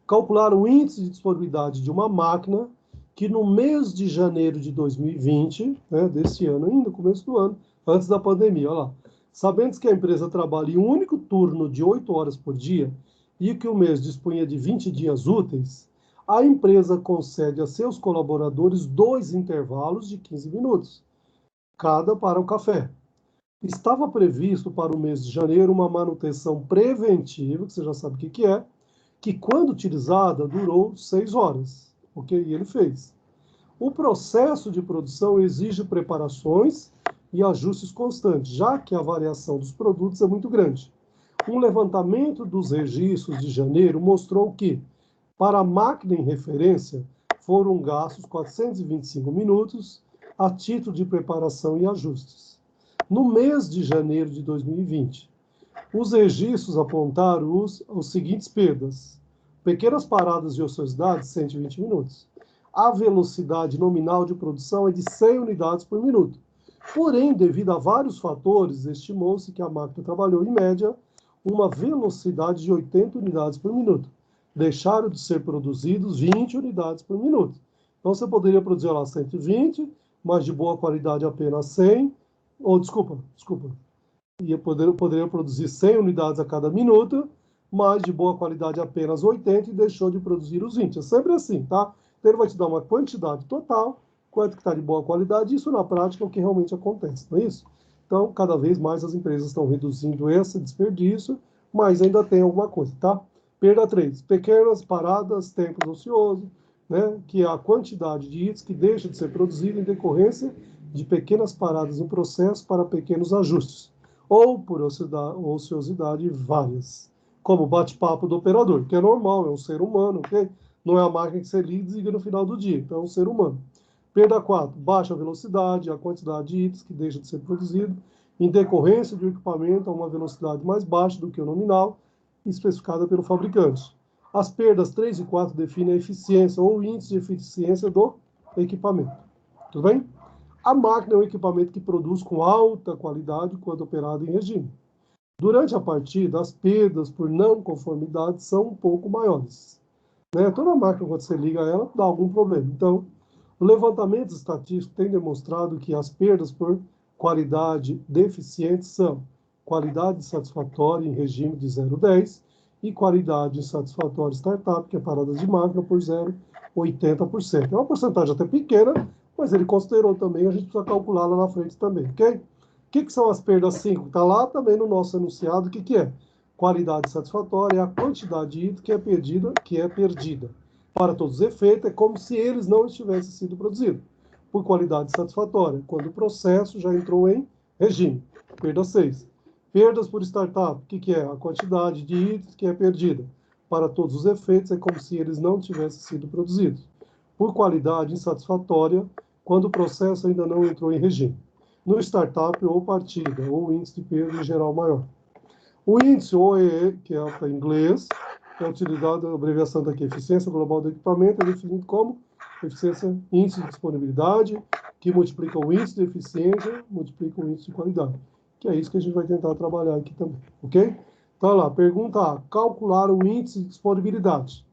A: Calcular o índice de disponibilidade de uma máquina que no mês de janeiro de 2020, né, desse ano ainda, começo do ano, antes da pandemia, olha lá. Sabendo que a empresa trabalha em um único turno de 8 horas por dia e que o mês dispunha de 20 dias úteis, a empresa concede a seus colaboradores 2 intervalos de 15 minutos, cada para o café. Estava previsto para o mês de janeiro uma manutenção preventiva, que você já sabe o que é, que quando utilizada durou 6 horas, ok? E ele fez. O processo de produção exige preparações e ajustes constantes, já que a variação dos produtos é muito grande. Um levantamento dos registros de janeiro mostrou que, para a máquina em referência, foram gastos 425 minutos a título de preparação e ajustes. No mês de janeiro de 2020, os registros apontaram os seguintes perdas. Pequenas paradas de ociosidade, 120 minutos. A velocidade nominal de produção é de 100 unidades por minuto. Porém, devido a vários fatores, estimou-se que a máquina trabalhou, em média, uma velocidade de 80 unidades por minuto. Deixaram de ser produzidos 20 unidades por minuto. Então, você poderia produzir lá 120, mas de boa qualidade apenas 100, desculpa, poderia produzir 100 unidades a cada minuto, mas de boa qualidade apenas 80 e deixou de produzir os 20. É sempre assim, tá? Então ele vai te dar uma quantidade total, quanto que está de boa qualidade, isso na prática é o que realmente acontece, não é isso? Então, cada vez mais as empresas estão reduzindo esse desperdício, mas ainda tem alguma coisa, tá? Perda 3, pequenas paradas, tempos ociosos, né? Que é a quantidade de itens que deixa de ser produzido em decorrência de pequenas paradas no processo para pequenos ajustes, ou por ociosidade várias, como o bate-papo do operador, que é normal, é um ser humano, ok? Não é a máquina que você liga e desliga no final do dia, então é um ser humano. Perda 4, baixa velocidade, a quantidade de itens que deixa de ser produzido, em decorrência de um equipamento a uma velocidade mais baixa do que o nominal, especificada pelo fabricante. As perdas 3 e 4 definem a eficiência ou o índice de eficiência do equipamento. Tudo bem? A máquina é um equipamento que produz com alta qualidade quando operado em regime. Durante a partida, as perdas por não conformidade são um pouco maiores. Né? Toda máquina, quando você liga ela, dá algum problema. Então, o levantamento estatístico tem demonstrado que as perdas por qualidade deficiente são qualidade satisfatória em regime de 0,10 e qualidade insatisfatória startup, que é parada de máquina, por 0,80%. É uma porcentagem até pequena, mas ele considerou também, a gente precisa calcular lá na frente também, ok? O que são as perdas 5? Está lá também no nosso enunciado, o que é? Qualidade satisfatória é a quantidade de itens que é perdida. Para todos os efeitos, é como se eles não tivessem sido produzidos. Por qualidade satisfatória, quando o processo já entrou em regime. Perda 6. Perdas por startup, o que é? A quantidade de itens que é perdida. Para todos os efeitos, é como se eles não tivessem sido produzidos. Por qualidade insatisfatória, quando o processo ainda não entrou em regime. No startup ou partida, ou índice de perda em geral maior. O índice OEE, que é para inglês, é utilizado a abreviação daqui, eficiência global do equipamento, é definido como eficiência, índice de disponibilidade, que multiplica o índice de eficiência, multiplica o índice de qualidade. Que é isso que a gente vai tentar trabalhar aqui também, ok? Então, lá, pergunta A, calcular o índice de disponibilidade.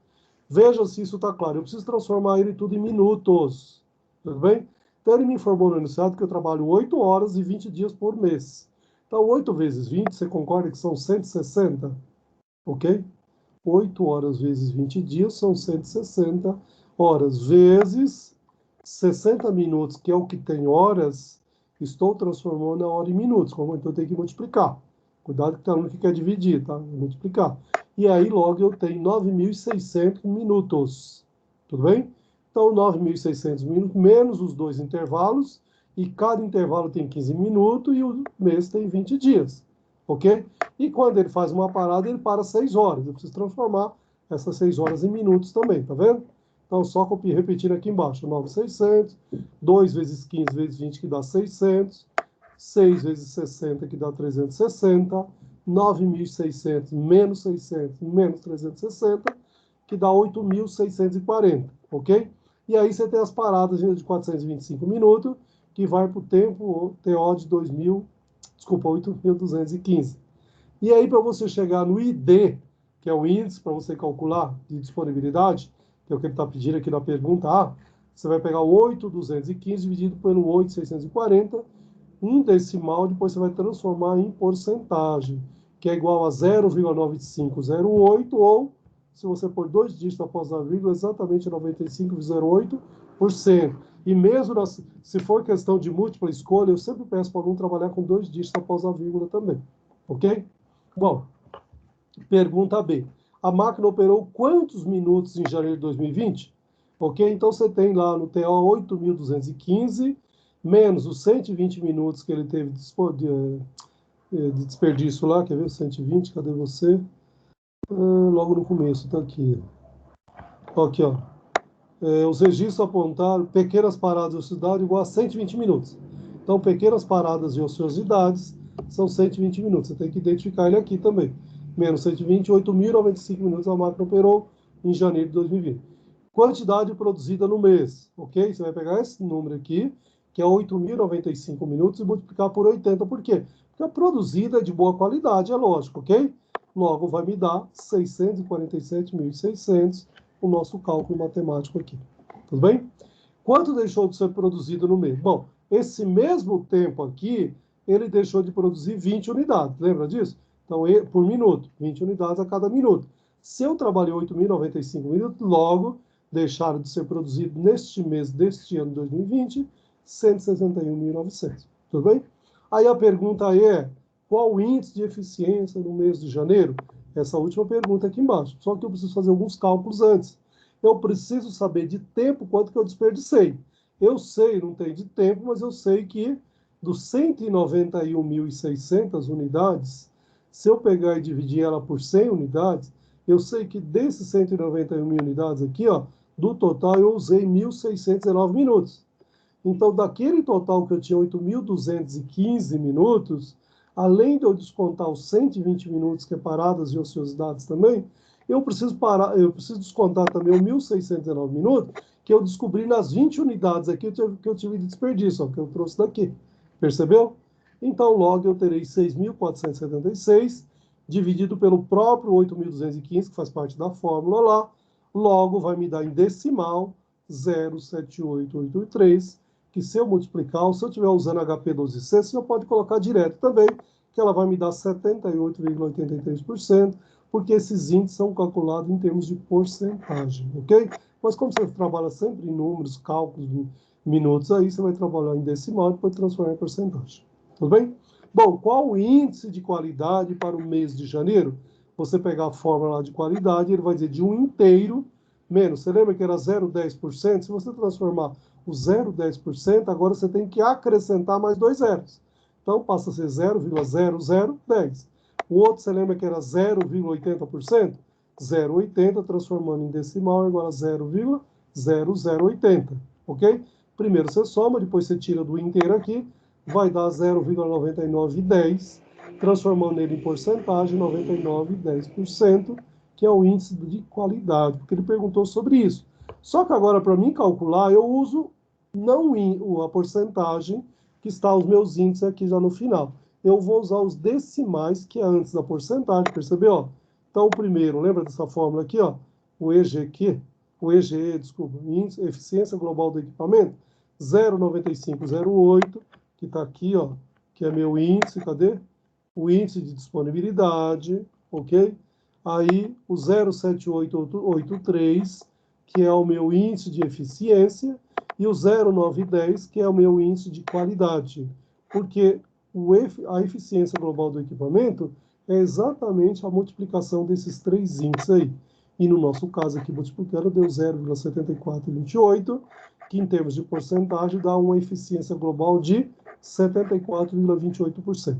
A: Veja se isso está claro. Eu preciso transformar ele tudo em minutos, tudo bem? Então, ele me informou no enunciado que eu trabalho 8 horas e 20 dias por mês. Então, 8 vezes 20, você concorda que são 160? Ok? 8 horas vezes 20 dias são 160 horas, vezes 60 minutos, que é o que tem horas, estou transformando a hora em minutos, então eu tenho que multiplicar. Cuidado que tem aluno que quer dividir, tá? Vou multiplicar. E aí, logo, eu tenho 9.600 minutos. Tudo bem? Então, 9.600 minutos, menos os 2 intervalos, e cada intervalo tem 15 minutos, e o mês tem 20 dias. Ok? E quando ele faz uma parada, ele para 6 horas. Eu preciso transformar essas 6 horas em minutos também, tá vendo? Então, só repetir aqui embaixo. 9.600, 2 vezes 15 vezes 20, que dá 600. 6 vezes 60, que dá 360. 9.600 menos 600 menos 360, que dá 8.640, ok? E aí você tem as paradas de 425 minutos, que vai para o tempo TO de 8.215. E aí, para você chegar no ID, que é o índice para você calcular de disponibilidade, que é o que ele está pedindo aqui na pergunta A, você vai pegar o 8.215 dividido pelo 8.640, um decimal, depois você vai transformar em porcentagem, que é igual a 0,9508, ou, se você pôr 2 dígitos após a vírgula, exatamente 95,08%. E mesmo se for questão de múltipla escolha, eu sempre peço para o aluno trabalhar com 2 dígitos após a vírgula também. Ok? Bom, pergunta B. A máquina operou quantos minutos em janeiro de 2020? Ok? Então, você tem lá no TO 8.215, menos os 120 minutos que ele teve de desperdício lá. Quer ver? 120, cadê você? Logo no começo, tá aqui. Aqui, ó. Os registros apontaram pequenas paradas de ociosidade igual a 120 minutos. Então, pequenas paradas de ociosidades são 120 minutos. Você tem que identificar ele aqui também. Menos 120, 8.095 minutos a máquina operou em janeiro de 2020. Quantidade produzida no mês, ok? Você vai pegar esse número aqui, que é 8.095 minutos, e multiplicar por 80. Por quê? Porque a produzida é de boa qualidade, é lógico, ok? Logo, vai me dar 647.600, o nosso cálculo matemático aqui. Tudo bem? Quanto deixou de ser produzido no mês? Bom, esse mesmo tempo aqui, ele deixou de produzir 20 unidades. Lembra disso? Então, por minuto, 20 unidades a cada minuto. Se eu trabalhei 8.095 minutos, logo deixaram de ser produzido neste mês deste ano de 2020, 161.900. Tudo bem? Aí a pergunta é, qual o índice de eficiência no mês de janeiro? Essa última pergunta aqui embaixo. Só que eu preciso fazer alguns cálculos antes. Eu preciso saber de tempo quanto que eu desperdicei. Eu sei, não tem de tempo, mas eu sei que dos 191.600 unidades, se eu pegar e dividir ela por 100 unidades, eu sei que desses 191 mil unidades aqui, ó, do total eu usei 1.619 minutos. Então, daquele total que eu tinha 8.215 minutos, além de eu descontar os 120 minutos que é paradas e ociosidades também, eu preciso descontar também os 1.619 minutos que eu descobri nas 20 unidades aqui que eu tive de desperdício, ó, que eu trouxe daqui. Percebeu? Então, logo eu terei 6.476 dividido pelo próprio 8.215, que faz parte da fórmula lá. Logo, vai me dar em decimal 0,78883, que se eu multiplicar, ou se eu estiver usando HP12C, você pode colocar direto também, que ela vai me dar 78,83%, porque esses índices são calculados em termos de porcentagem, ok? Mas como você trabalha sempre em números, cálculos, minutos, aí você vai trabalhar em decimal e depois transformar em porcentagem. Tudo bem? Bom, qual o índice de qualidade para o mês de janeiro? Você pegar a fórmula lá de qualidade, ele vai dizer de um inteiro menos. Você lembra que era 0,10%? Se você transformar o 0,10%, agora você tem que acrescentar mais 2 zeros. Então, passa a ser 0,0010. O outro, você lembra que era 0,80%? 0,80 transformando em decimal é igual a 0,0080. Ok? Primeiro você soma, depois você tira do inteiro aqui, vai dar 0,9910, transformando ele em porcentagem, 99,10%, que é o índice de qualidade, porque ele perguntou sobre isso. Só que agora, para mim calcular, eu uso não a porcentagem que está os meus índices aqui já no final. Eu vou usar os decimais, que é antes da porcentagem, percebeu? Ó? Então, o primeiro, lembra dessa fórmula aqui, ó? O EGQ, desculpa, índice, eficiência global do equipamento, 0,9508, que está aqui, ó, que é meu índice, cadê? O índice de disponibilidade, ok? Aí, o 0,7883, que é o meu índice de eficiência, e o 0,910, que é o meu índice de qualidade. Porque a eficiência global do equipamento é exatamente a multiplicação desses três índices aí. E no nosso caso aqui, multiplicando, deu 0,7428, que em termos de porcentagem dá uma eficiência global de 74,28%.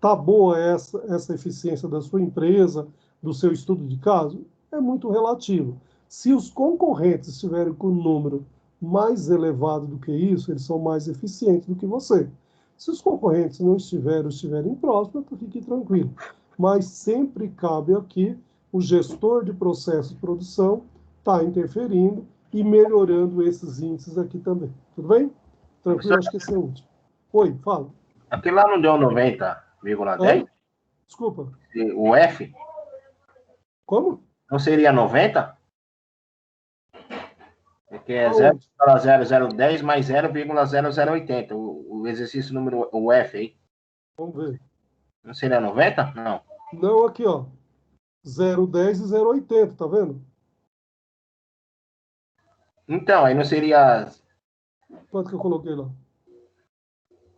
A: Tá boa essa eficiência da sua empresa, do seu estudo de caso? É muito relativo. Se os concorrentes estiverem com um número mais elevado do que isso, eles são mais eficientes do que você. Se os concorrentes não estiverem próximos, fique tranquilo. Mas sempre cabe aqui o gestor de processo de produção estar interferindo e melhorando esses índices aqui também. Tudo bem? Tranquilo? Acho que esse é o último. Oi, fala.
E: Aqui lá não deu 90,10?
A: Desculpa.
E: O F?
A: Como?
E: Não seria 90? Porque é
A: Aonde?
E: 0,0010 mais 0,0080. O exercício número, o F aí.
A: Vamos ver.
E: Não seria 90? Não.
A: Não, aqui, ó. 0,10 e 0,80, tá vendo?
E: Então, aí não seria...
A: Quanto que eu coloquei lá?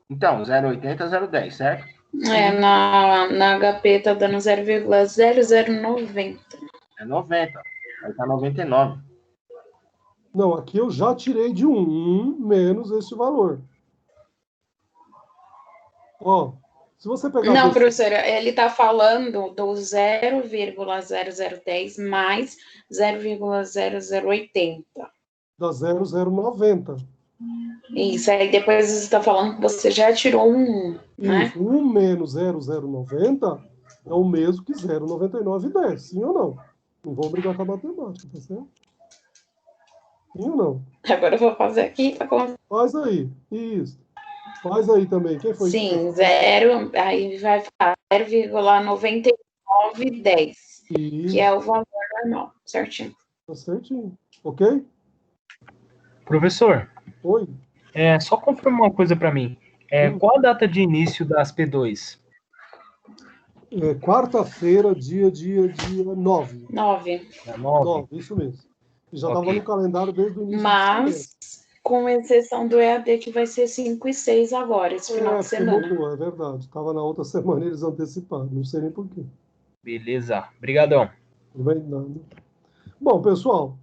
E: Então, 0,80 a 0,10, certo?
B: Na HP tá dando 0,0090.
E: É 90. Aí tá 99.
A: Não, aqui eu já tirei de 1 menos este valor. Ó, se você pegar...
B: Não, professora, ele está falando do 0,0010 mais 0,0080.
A: Da 0,090.
B: Isso, aí depois você está falando que você já tirou um, né?
A: Isso, 1 menos 0,090 é o mesmo que 0,9910, sim ou não? Não vou brigar com a matemática, tá certo? Sim ou não?
B: Agora eu vou fazer aqui para
A: Faz aí, isso. Faz aí também, quem foi?
B: Sim, aí vai ficar 0,9910, que é o valor normal, certinho.
A: Tá certinho, ok?
F: Professor,
A: Oi?
F: só confirma uma coisa para mim. Qual a data de início das P2?
A: Quarta-feira, dia 9.
B: 9.
A: 9, isso mesmo. Já estava no calendário desde o início.
B: Mas, com exceção do EAD, que vai ser 5 e 6 agora, esse final de semana.
A: Mudou, é verdade. Estava na outra semana eles anteciparam, não sei nem porquê.
F: Beleza, brigadão.
A: Não vem nada. Bom, pessoal,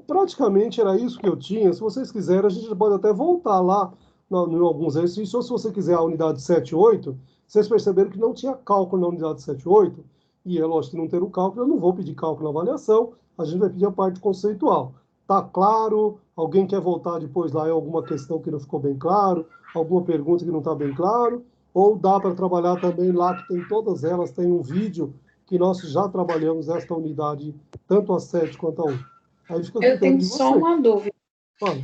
A: praticamente era isso que eu tinha. Se vocês quiserem, a gente pode até voltar lá em alguns exercícios. Ou se você quiser a unidade 7 e 8, vocês perceberam que não tinha cálculo na unidade 7 e 8. E é lógico que não ter o cálculo, eu não vou pedir cálculo na avaliação, a gente vai pedir a parte conceitual. Tá claro? Alguém quer voltar depois lá em alguma questão que não ficou bem claro? Alguma pergunta que não está bem claro? Ou dá para trabalhar também lá, que tem todas elas, tem um vídeo que nós já trabalhamos esta unidade, tanto a 7 quanto a 8. Aí fica
B: eu tenho só uma dúvida.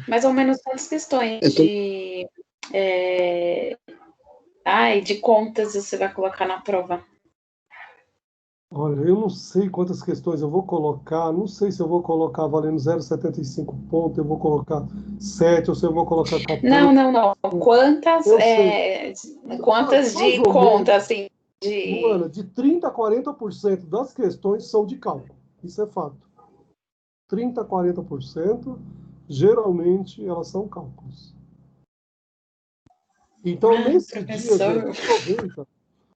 B: Mais ou menos quantas questões de contas você vai colocar na prova?
A: Olha, eu não sei quantas questões eu vou colocar, não sei se eu vou colocar valendo 0,75 pontos, eu vou colocar 7, ou se eu vou colocar 14.
B: Não. Quantas de conta, assim?
A: Luana, de 30% a 40% das questões são de cálculo. Isso é fato. 30% a 40%, geralmente, elas são cálculos. Então, nesse dia, gente,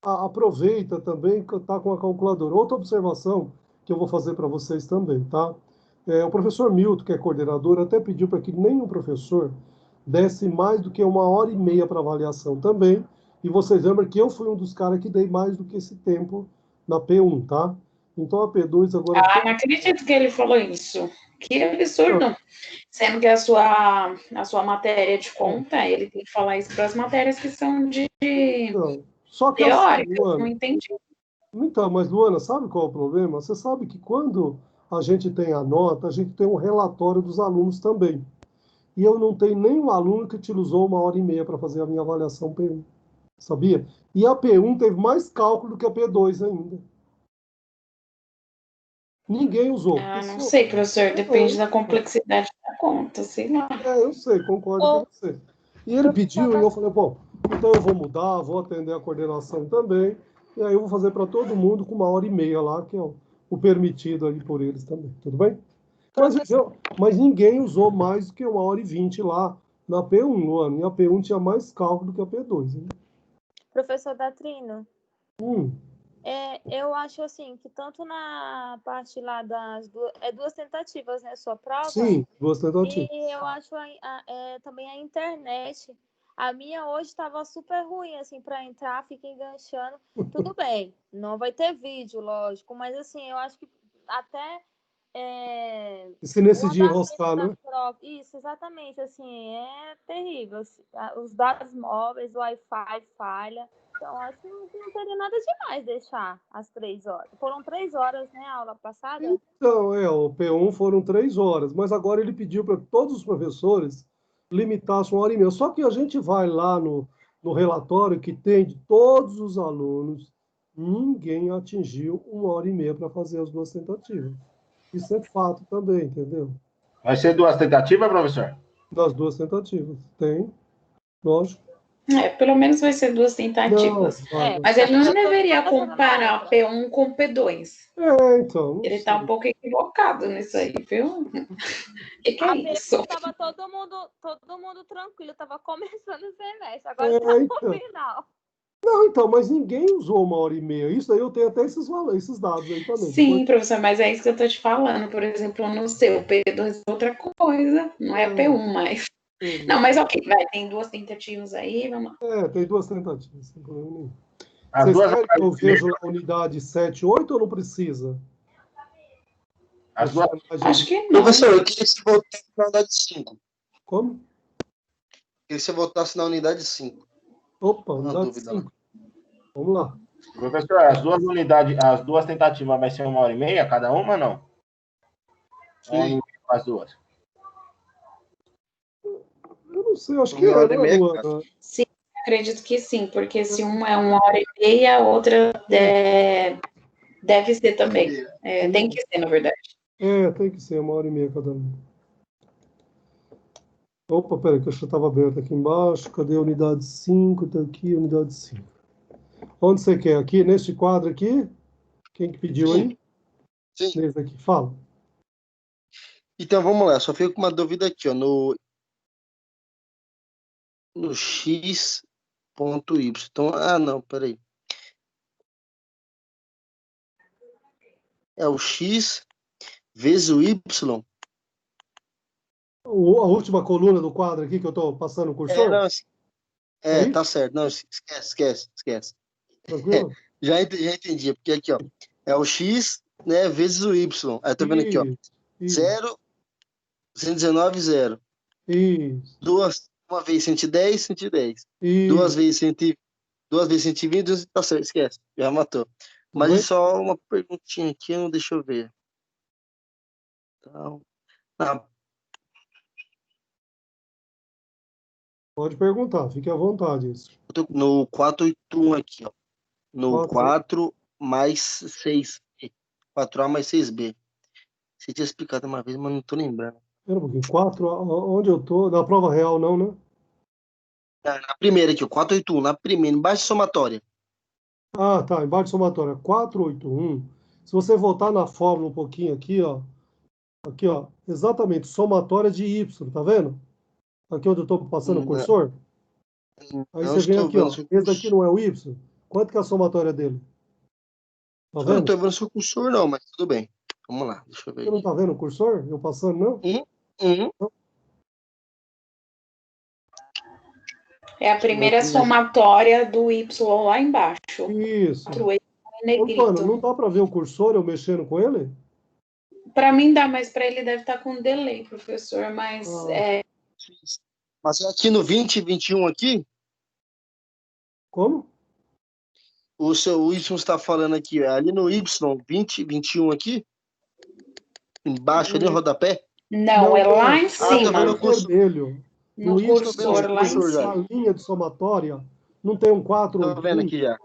A: aproveita também que está com a calculadora. Outra observação que eu vou fazer para vocês também, tá? O professor Milton, que é coordenador, até pediu para que nenhum professor desse mais do que 1h30 para avaliação também. E vocês lembram que eu fui um dos caras que dei mais do que esse tempo na P1, tá? Então a P2 agora...
B: não acredito que ele falou isso. Que absurdo. Não. Sendo que a sua matéria de conta, ele tem que falar isso para as matérias que são de
A: só que
B: teórica,
A: assim, Luana,
B: não entendi.
A: Então, mas Luana, sabe qual é o problema? Você sabe que quando a gente tem a nota, a gente tem um relatório dos alunos também. e eu não tenho nenhum aluno que utilizou 1h30 para fazer a minha avaliação P1, sabia? E a P1 teve mais cálculo do que a P2 ainda. Ninguém usou.
B: Ah, não sei, professor, depende da complexidade da conta, sei lá.
A: Eu sei, concordo com você. E ele pediu, e eu falei, bom, então eu vou mudar, vou atender a coordenação também, e aí eu vou fazer para todo mundo com 1h30 lá, que é o permitido aí por eles também, tudo bem? Mas ninguém usou mais do que 1h20 lá na P1, Luana, e a P1 tinha mais cálculo do que a P2. Hein?
G: Professor Datrino, eu acho assim, que tanto na parte lá das duas tentativas, né, sua prova?
A: Sim, 2 tentativas.
G: E eu acho também a internet. A minha hoje estava super ruim, assim, para entrar, fica enganchando. Tudo bem, não vai ter vídeo, lógico, mas assim, eu acho que até...
A: E se nesse dia enroscar, né?
G: Isso, exatamente, assim, é terrível. Os dados móveis, o Wi-Fi falha. Então, acho que não teria nada demais deixar as 3 horas. Foram 3 horas, né, a aula passada?
A: Então, o P1 foram 3 horas, mas agora ele pediu para todos os professores limitassem 1h30. Só que a gente vai lá no relatório que tem de todos os alunos, ninguém atingiu 1h30 para fazer as 2 tentativas. Isso é fato também, entendeu?
E: Vai ser 2 tentativas, professor?
A: Das 2 tentativas. Tem, lógico.
B: Pelo menos vai ser 2 tentativas. Mas ele não deveria comparar P1 com P2.
A: Então.
B: Ele está um pouco equivocado nisso aí, viu? O que é isso?
G: Estava todo mundo tranquilo, estava começando o semestre, agora está no final.
A: Não, então, mas ninguém usou 1h30. Isso aí eu tenho até esses dados aí também.
B: Sim, professor, mas é isso que eu estou te falando. Por exemplo, no seu P2 é outra coisa, não é P1 mais. Não, mas ok, tem 2 tentativas aí, vamos lá.
A: Tem 2 tentativas, sem problema nenhum.
E: As
A: Vocês
E: duas...
A: querem que eu veja a unidade 7, 8 ou não precisa?
E: As duas...
B: Acho que não.
C: Professor, eu queria que você voltasse na unidade 5.
A: Como?
C: Queria que você voltasse na unidade 5.
A: Opa, unidade 5. Vamos lá.
E: Professor, as 2 unidades, as 2 tentativas vai ser 1h30 cada uma, não?
C: Sim.
E: As 2.
A: Eu não sei, acho que é, né, Luana?
B: Sim, acredito que sim, porque se uma é 1h30, a outra deve ser também. Tem que ser, na verdade.
A: Tem que ser 1h30 cada um. Opa, peraí, que eu já estava aberto aqui embaixo. Cadê a unidade 5? Está aqui, unidade 5. Onde você quer? Aqui, neste quadro aqui? Quem que pediu aí?
C: Sim.
A: Nesse aqui, fala.
C: Então, vamos lá. Só fico com uma dúvida aqui, ó. No x.y. Então, não, peraí. É o x vezes o y.
A: A última coluna do quadro aqui que eu estou passando o cursor?
C: Tá certo. Não, esquece.
A: Tranquilo?
C: Já entendi. Porque aqui, ó, é o x, né, vezes o y. Aí eu tô vendo aqui, ó. 0, 119, 0.
A: Isso.
C: Uma vez 110, 110.
A: Isso.
C: 2 vezes 120, tá certo, esquece. Já matou. Mas só uma perguntinha aqui, deixa eu ver. Então,
A: Pode perguntar, fique à vontade. Isso.
C: Eu tô no 481 aqui, ó. No 4 mais 6. 4A mais 6B. Você tinha explicado uma vez, mas não tô lembrando.
A: Espera um pouquinho. 4, onde eu tô? Na prova real, não, né?
C: Na primeira aqui, ó. 481, na primeira, embaixo de somatória.
A: Tá, embaixo de somatória. 481. Se você voltar na fórmula um pouquinho aqui, ó. Aqui, ó. Exatamente, somatória de Y, tá vendo? Aqui onde eu tô passando o cursor. Aí você vem aqui, ó. Esse daqui não é o Y? Quanto que é a somatória dele? Tá vendo?
C: Eu não tô vendo o seu cursor, não, mas tudo bem. Vamos lá, deixa eu ver.
A: Você não tá vendo o cursor? Eu passando, não?
B: É a primeira somatória do Y lá embaixo.
A: Isso. Antônio, não dá para ver o cursor eu mexendo com ele?
B: Para mim dá, mas para ele deve estar com delay, professor. Mas
C: Mas aqui no 20 e 21 aqui?
A: Como?
C: O Y está falando aqui, ali no Y, 20 e 21 aqui? Embaixo, ali no rodapé?
B: Não, é lá em
C: tá vendo
B: cima.
C: o curso?
A: Vermelho.
B: No
A: No índice
B: cursor, lá em
C: cursor já.
B: cima.
A: a linha de somatória, não tem um 481?
C: Tô vendo aqui já.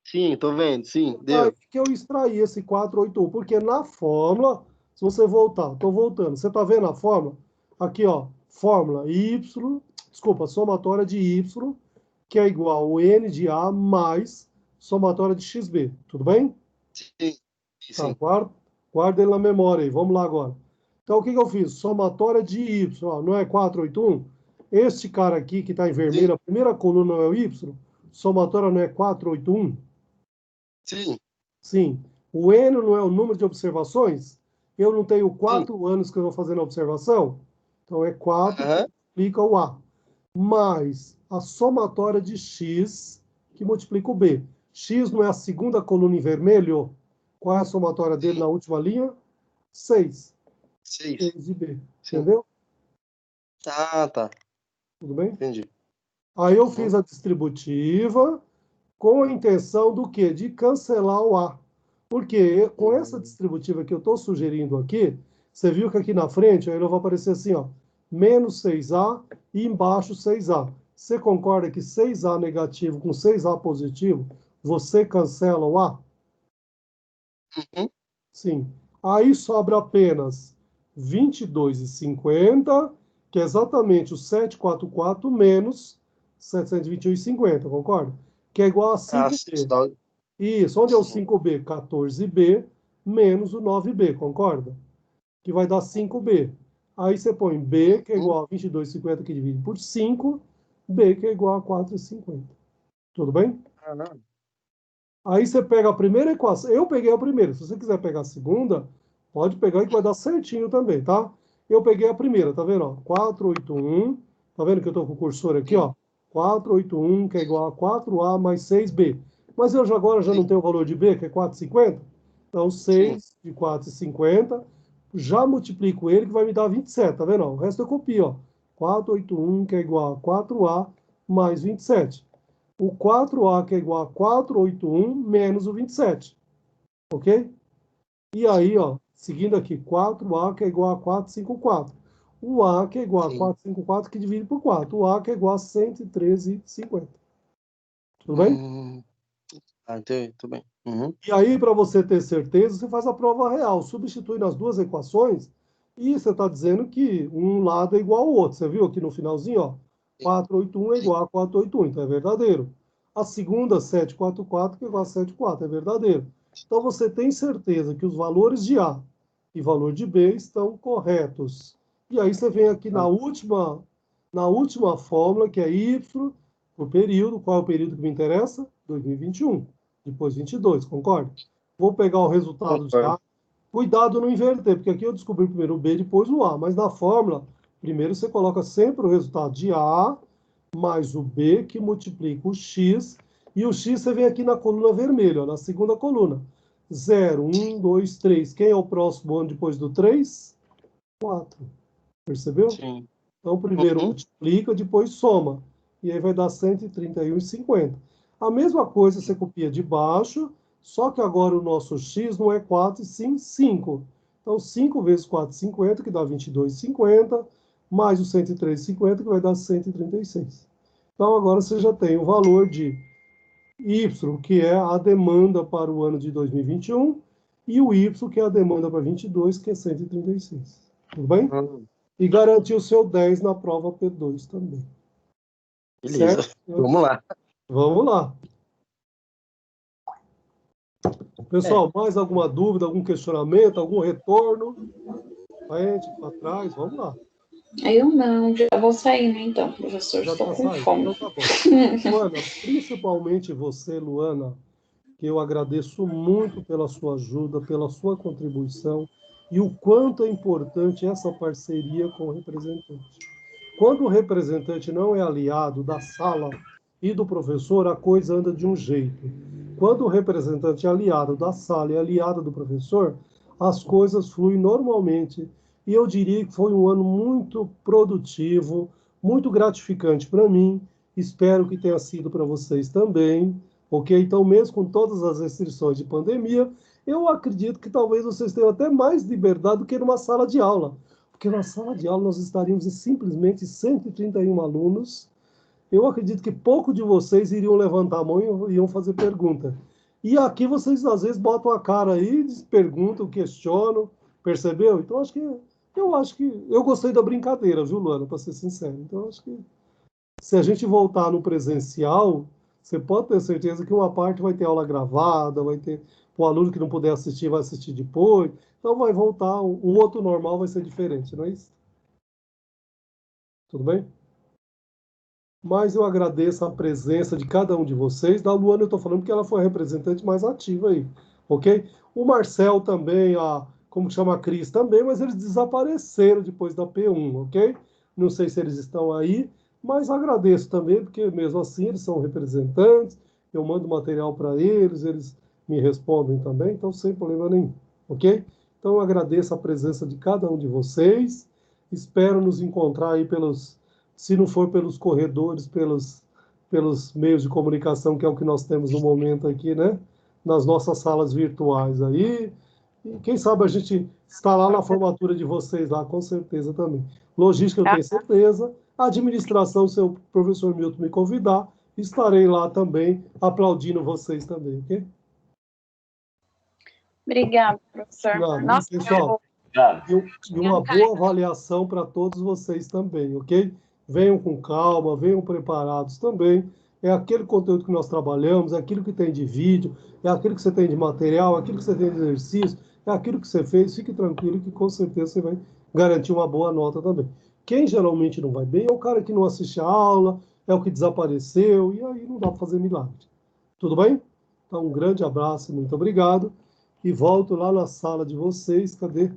C: Sim, tô vendo, sim,
A: Aí
C: deu.
A: que eu extraí esse 481, porque na fórmula, se você voltar, estou voltando, você está vendo a fórmula? Aqui, ó, fórmula somatória de y, que é igual ao n de a mais somatória de xb, tudo bem?
C: Sim,
A: Tá,
C: sim.
A: guarda ele na memória aí, vamos lá agora. Então, o que eu fiz? Somatória de y, ó, não é 481? Este cara aqui, que está em vermelho, a primeira coluna não é o y? Somatória não é 481?
C: Sim,
A: Sim. O N não é o número de observações? Eu não tenho
C: sim.
A: 4 anos que eu estou fazendo a observação? Então, é 4 que
C: Aham.
A: multiplica o A. Mais a somatória de X, que multiplica o B. X não é a segunda coluna em vermelho? Qual é a somatória dele na última linha? 6.
C: 6.
A: 6 de B.
C: Sim.
A: Entendeu?
C: Ah, tá.
A: Tudo bem?
C: Entendi.
A: Aí eu fiz a distributiva com a intenção do quê? De cancelar o A. Porque com essa distributiva que eu estou sugerindo aqui, você viu que aqui na frente ele vai aparecer assim, ó, menos 6A e embaixo 6A. Você concorda que 6A negativo com 6A positivo, você cancela o A?
C: Uhum.
A: Sim. Aí sobra apenas 22,50, que é exatamente o 744 menos 721,50, concorda? Que é igual a
C: Ah,
A: 5B. Isso, onde é o
C: sim.
A: 5B? 14B menos o 9B, concorda? Que vai dar 5B. Aí você põe B, que é igual a 22,50, que divide por 5, B, que é igual a 4,50. Tudo bem?
C: Ah, não.
A: Aí você pega a primeira equação. Eu peguei a primeira. Se você quiser pegar a segunda, pode pegar que vai dar certinho também, tá? Eu peguei a primeira, tá vendo? Ó? 481. Tá vendo que eu tô com o cursor aqui, ó? 481, que é igual a 4A mais 6B. Mas eu agora já não tenho o valor de B, que é 4,50. Então, 6 de 4,50. Já multiplico ele, que vai me dar 27, tá vendo? Ó? O resto eu copio, ó. 481, que é igual a 4A mais 27. O 4A, que é igual a 481, menos o 27. Ok? E aí, ó, seguindo aqui, 4A, que é igual a 454. O A, que é igual a 454, que divide por 4. O A, que é igual a 113,50. Tudo bem?
C: Entendi, tudo bem. Uhum.
A: E aí, para você ter certeza, você faz a prova real, substituindo as duas equações, e você está dizendo que um lado é igual ao outro. Você viu aqui no finalzinho, ó? 481 é igual a 481, então é verdadeiro. A segunda, 744, que é igual a 74, é verdadeiro. Então você tem certeza que os valores de A e valor de B estão corretos. E aí você vem aqui na última fórmula, que é Y, por período. Qual é o período que me interessa? 2021. Depois 22, concorda? Vou pegar o resultado de A. Cuidado não inverter, porque aqui eu descobri primeiro o B, depois o A. Mas na fórmula, primeiro você coloca sempre o resultado de A mais o B, que multiplica o X. E o X você vem aqui na coluna vermelha, ó, na segunda coluna. 0, 1, 2, 3. Quem é o próximo ano depois do 3? 4. Percebeu?
C: Sim.
A: Então, primeiro multiplica, depois soma. E aí vai dar 131,50. A mesma coisa você copia de baixo, só que agora o nosso x não é 4, e sim 5. Então, 5 vezes 4,50, que dá 22,50, mais o 103,50, que vai dar 136. Então, agora você já tem o valor de y, que é a demanda para o ano de 2021, e o y, que é a demanda para 22, que é 136. Tudo bem? E garantir o seu 10 na prova P2 também.
C: Beleza.
A: Certo?
C: Vamos lá.
A: Vamos lá. Pessoal, mais alguma dúvida, algum questionamento, algum retorno? Frente, para trás, vamos lá.
B: Eu não, já vou saindo então, professor,
A: Já
B: estou
A: está
B: com
A: saindo?
B: fome.
A: Então tá bom. Luana, principalmente você, Luana, que eu agradeço muito pela sua ajuda, pela sua contribuição e o quanto é importante essa parceria com o representante. Quando o representante não é aliado da sala e do professor, a coisa anda de um jeito. Quando o representante é aliado da sala e aliado do professor, as coisas fluem normalmente. E eu diria que foi um ano muito produtivo, muito gratificante para mim. Espero que tenha sido para vocês também. Ok? Então, mesmo com todas as restrições de pandemia, eu acredito que talvez vocês tenham até mais liberdade do que numa sala de aula. Porque na sala de aula nós estaríamos em simplesmente 131 alunos. Eu acredito que pouco de vocês iriam levantar a mão e iam fazer pergunta. E aqui vocês às vezes botam a cara aí, perguntam, questionam, percebeu? Então eu acho que eu gostei da brincadeira, viu, Luana, para ser sincero. Então eu acho que se a gente voltar no presencial, você pode ter certeza que uma parte vai ter aula gravada, vai ter o aluno que não puder assistir vai assistir depois. Então vai voltar, um outro normal vai ser diferente, não é isso? Tudo bem? Mas eu agradeço a presença de cada um de vocês. Da Luana eu estou falando porque ela foi a representante mais ativa aí, ok? O Marcel também, como chama a Cris também, mas eles desapareceram depois da P1, ok? Não sei se eles estão aí, mas agradeço também, porque mesmo assim eles são representantes, eu mando material para eles, eles me respondem também, então sem problema nenhum, ok? Então eu agradeço a presença de cada um de vocês, espero nos encontrar aí se não for pelos corredores, pelos meios de comunicação, que é o que nós temos no momento aqui, né? Nas nossas salas virtuais aí. E quem sabe a gente está lá na formatura de vocês lá, com certeza também. Logística, eu tenho certeza. Administração, se o professor Milton me convidar, estarei lá também, aplaudindo vocês também, ok?
B: Obrigada, professor.
A: Nada.
B: Nossa,
A: Pessoal, e uma boa avaliação para todos vocês também, ok? Venham com calma, venham preparados também. É aquele conteúdo que nós trabalhamos, é aquilo que tem de vídeo, é aquilo que você tem de material, é aquilo que você tem de exercício, é aquilo que você fez. Fique tranquilo que com certeza você vai garantir uma boa nota também. Quem geralmente não vai bem é o cara que não assiste a aula, é o que desapareceu, e aí não dá para fazer milagre. Tudo bem? Então, um grande abraço, muito obrigado. E volto lá na sala de vocês. Cadê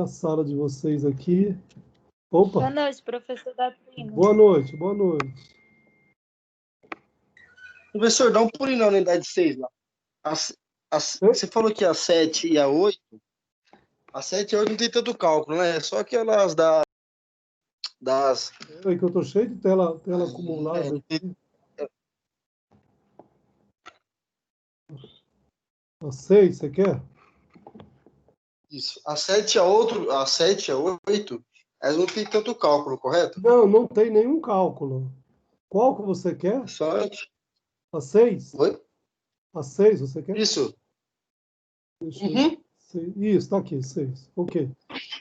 A: a sala de vocês aqui? Opa!
G: Boa noite, professor Datino.
A: Boa noite, boa noite.
C: Professor, dá um pulinho na unidade 6 lá. Você falou que a 7 e a 8. A 7 e a 8 não tem tanto cálculo, né? É só aquelas das.
A: Peraí que eu tô cheio de tela acumulada. A 6, você quer?
C: Isso. A 7 e a 8, elas não tem tanto cálculo, correto?
A: Não, não tem nenhum cálculo. Qual que você quer?
C: Só.
A: A 6?
C: Oi?
A: A 6 você quer?
C: Isso.
A: Deixa eu... Isso, tá aqui, 6. Ok.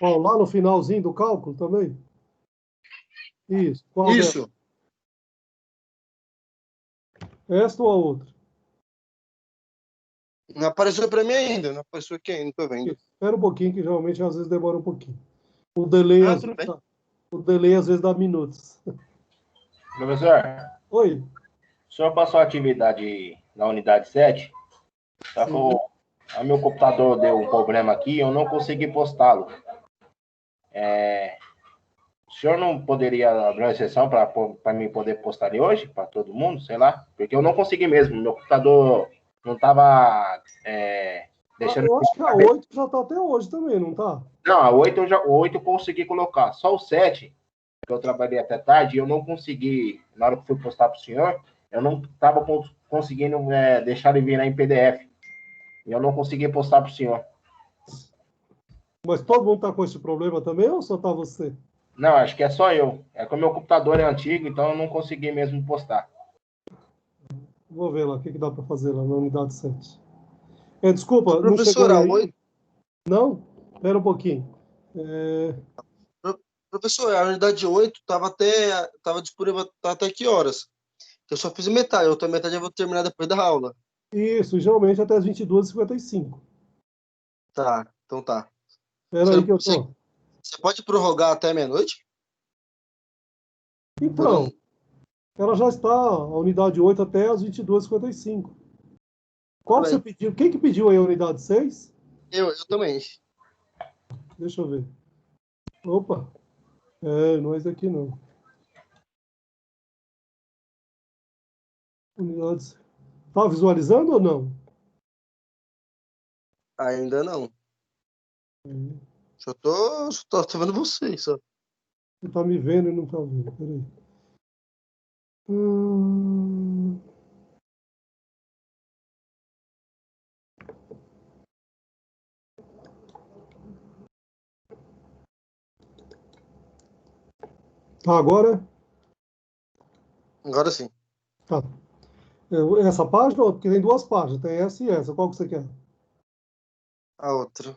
A: Ó, lá no finalzinho do cálculo também? Isso. Qual
C: Isso.
A: dela? Esta ou a outra?
C: Não apareceu para mim ainda. Não apareceu aqui ainda, não tô vendo.
A: Isso. Espera um pouquinho, que geralmente às vezes demora um pouquinho. O delay,
C: Tudo bem.
A: o delay às vezes dá minutos.
E: Professor,
A: Oi.
E: o senhor passou a atividade na unidade 7, só que o meu computador deu um problema aqui e eu não consegui postá-lo. O senhor não poderia abrir uma exceção para mim poder postar ele hoje, para todo mundo, sei lá? Porque eu não consegui mesmo, meu computador não estava deixando...
A: Eu acho que a 8 já está até hoje também, não está?
E: Não, a 8 eu consegui colocar, só o 7, que eu trabalhei até tarde, eu não consegui, na hora que fui postar para o senhor, eu não estava conseguindo deixar ele vir em PDF. E eu não consegui postar para o senhor.
A: Mas todo mundo está com esse problema também ou só está você?
E: Não, acho que é só eu. É que o meu computador é antigo, então eu não consegui mesmo postar.
A: Vou ver lá o que dá para fazer lá na unidade 7. Desculpa, não
C: Professor,
A: chegou
C: a
A: aí?
C: 8.
A: Não? Espera um pouquinho.
C: Professor, a unidade 8 estava disponível até que horas? Eu só fiz metade, a outra metade eu vou terminar depois da aula.
A: Isso, geralmente até as 22h55.
C: Tá, então tá.
A: Espera aí que eu tô.
C: Você pode prorrogar até meia-noite?
A: Então, ela já está, a unidade 8 até as 22h55. Qual que você pediu? Quem que pediu aí a unidade 6?
C: Eu também.
A: Deixa eu ver. Opa. Não é esse aqui não. Unidades. Tá visualizando ou não?
C: Ainda não. Só tô vendo vocês, só.
A: Você tá me vendo e não tá vendo. Peraí. Tá, agora?
C: Agora sim.
A: Tá. Essa página, porque tem duas páginas, tem essa e essa. Qual que você quer?
C: A outra.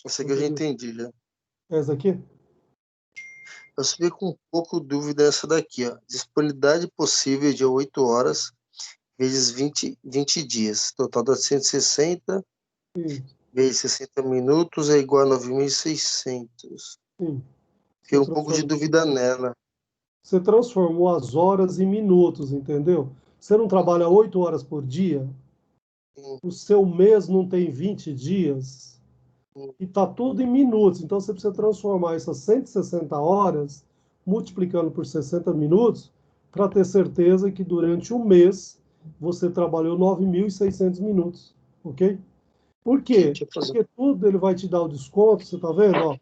C: Essa aqui eu já entendi, já.
A: Essa aqui?
C: Eu fiquei com um pouco dúvida essa daqui, ó. Disponibilidade possível de 8 horas vezes 20 dias. Total dá 160
A: Sim,
C: vezes 60 minutos é igual a 9.600.
A: sim.
C: Fiquei
A: Você
C: um pouco de
A: transforma-
C: dúvida nela.
A: Você transformou as horas em minutos, entendeu? Você não trabalha 8 horas por dia,
C: Hum,
A: o seu mês não tem 20 dias,
C: hum,
A: e está tudo em minutos. Então você precisa transformar essas 160 horas, multiplicando por 60 minutos, para ter certeza que durante um mês você trabalhou 9.600 minutos, ok? Por quê?
C: Deixa eu fazer.
A: Porque tudo ele vai te dar o desconto, você está vendo? Ó,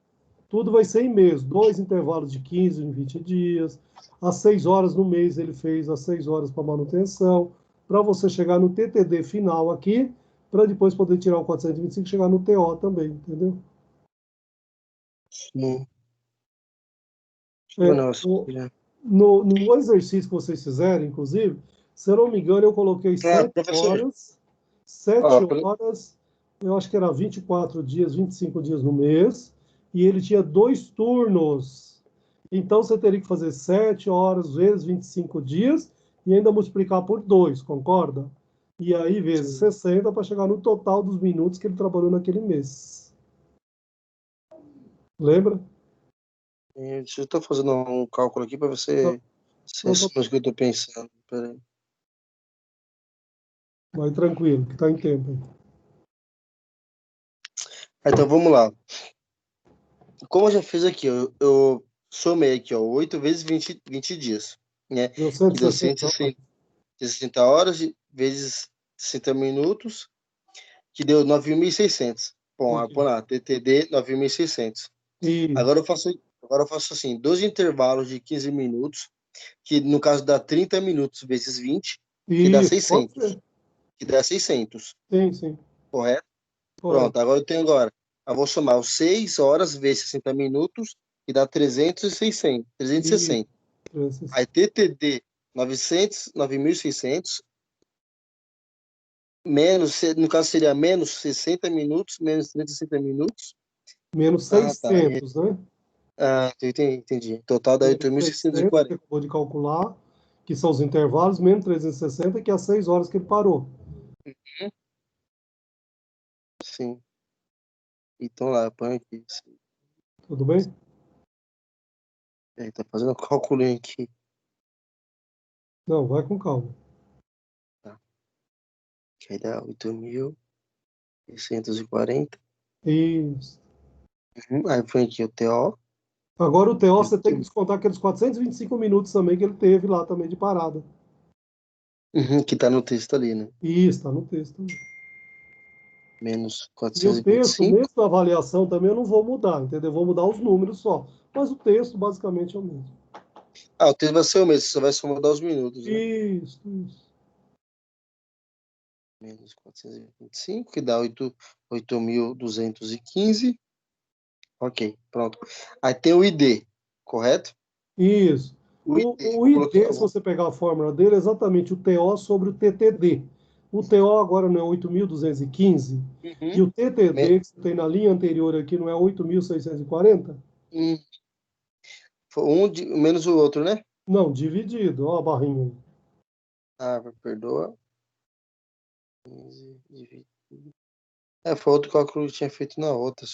A: tudo vai ser em mês, 2 intervalos de 15 em 20 dias, às 6 horas no mês ele fez as 6 horas para manutenção, para você chegar no TTD final aqui, para depois poder tirar o 425 e chegar no TO também, entendeu?
C: Deixa eu ver
A: É,
C: um negócio aqui, né?
A: no exercício que vocês fizerem, inclusive, se eu não me engano, eu coloquei
C: Ah,
A: 7
C: professor.
A: horas, 7
C: Ó, pelo...
A: horas, eu acho que era 24 dias, 25 dias no mês, e ele tinha 2 turnos. Então você teria que fazer 7 horas vezes 25 dias e ainda multiplicar por 2, concorda? E aí vezes
C: Sim.
A: 60 para chegar no total dos minutos que ele trabalhou naquele mês. Lembra?
C: Deixa eu estar fazendo um cálculo aqui para
A: Tá.
C: você se é
A: Então,
C: isso mesmo que eu estou pensando. Peraí.
A: vai tranquilo, que está em tempo.
C: Então vamos lá. Como eu já fiz aqui, eu somei aqui, ó, 8 vezes 20 dias, né?
A: Deu
C: Que deu
A: 160 horas.
C: 160 horas vezes 60 minutos, que deu 9.600. Bom, põe lá, TTD 9.600.
A: Isso,
C: Agora eu faço assim, 12 intervalos de 15 minutos, que no caso dá 30 minutos vezes 20, que dá
A: isso, pode
C: 600.
A: ser.
C: Que dá 600,
A: Sim, sim,
C: correto?
A: correto.
C: Pronto, eu vou somar os 6 horas vezes 60 minutos, que dá 300 e 600,
A: Isso,
C: 360.
A: esses-
C: Aí TTD 900, 9.600, menos, no caso seria menos 60 minutos, menos 360 minutos.
A: menos
C: Ah, tá.
A: 600, né?
C: Entendi. Total dá
A: Menos 600, que
C: 8.640.
A: acabou de calcular, que são os intervalos, menos 360, que é as 6 horas que ele parou.
C: Sim. Então lá, põe aqui.
A: Tudo bem?
C: Tá fazendo cálculo aqui.
A: Não, vai com calma.
C: Tá. Que aí dá 8.640.
A: Isso.
C: Aí põe aqui o TO.
A: Agora o TO você tem que descontar aqueles 425 minutos também que ele teve lá também de parada.
C: Que tá no texto ali, né?
A: Isso, está no texto também.
C: Menos
A: E o texto,
C: 425.
A: mesmo na avaliação, também eu não vou mudar, entendeu? Eu vou mudar os números só. Mas o texto basicamente é o mesmo.
C: O texto vai ser o mesmo, você só vai só mudar os minutos, né?
A: Isso, isso.
C: Menos 425, que dá 8.215. Ok, pronto. Aí tem o ID, correto?
A: Isso.
C: O ID,
A: O
C: vou colocar.
A: ID, se você pegar a fórmula dele, é exatamente o TO sobre o TTD. O TO agora não é 8.215 e o
C: Me-
A: TTD que você tem na linha anterior aqui não é 8.640?
C: hum, foi menos o outro, né?
A: Não, dividido. Olha a barrinha aí.
C: Perdoa. 15 dividido. Foi outro cálculo que eu tinha feito na outra.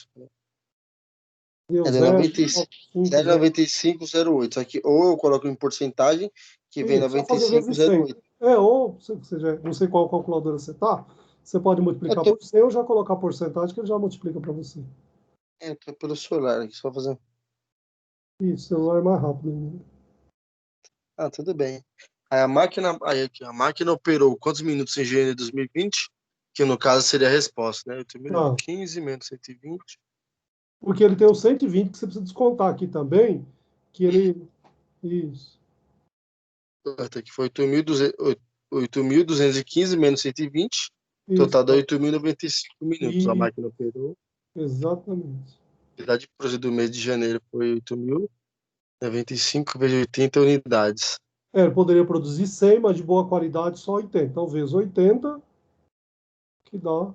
A: Deu
C: Deu
A: 0,9508.
C: 95,08. Só que ou eu coloco em porcentagem, que vem
A: Isso, só fazer vezes 100.
C: 95,08.
A: Ou, se você já, não sei qual calculadora você tá, você pode
C: Eu
A: multiplicar
C: tô,
A: por 100 ou já colocar a porcentagem que ele já multiplica para você.
C: eu tô pelo celular aqui, só fazer.
A: Isso, o celular é mais rápido ainda.
C: Tudo bem. Aí aqui, a máquina operou quantos minutos em janeiro de 2020? Que no caso seria a resposta, né? 8.015 menos 120.
A: Porque ele tem o 120 que você precisa descontar aqui também, que ele... Isso.
C: Aqui foi 8.215 menos 120.
A: Isso,
C: Total dá 8.095 minutos. A
A: e,
C: máquina operou.
A: exatamente.
C: A idade de projeto do mês de janeiro foi 8.000. 95 vezes 80 unidades.
A: Ele poderia produzir 100, mas de boa qualidade só 80. Então, vezes 80, que dá.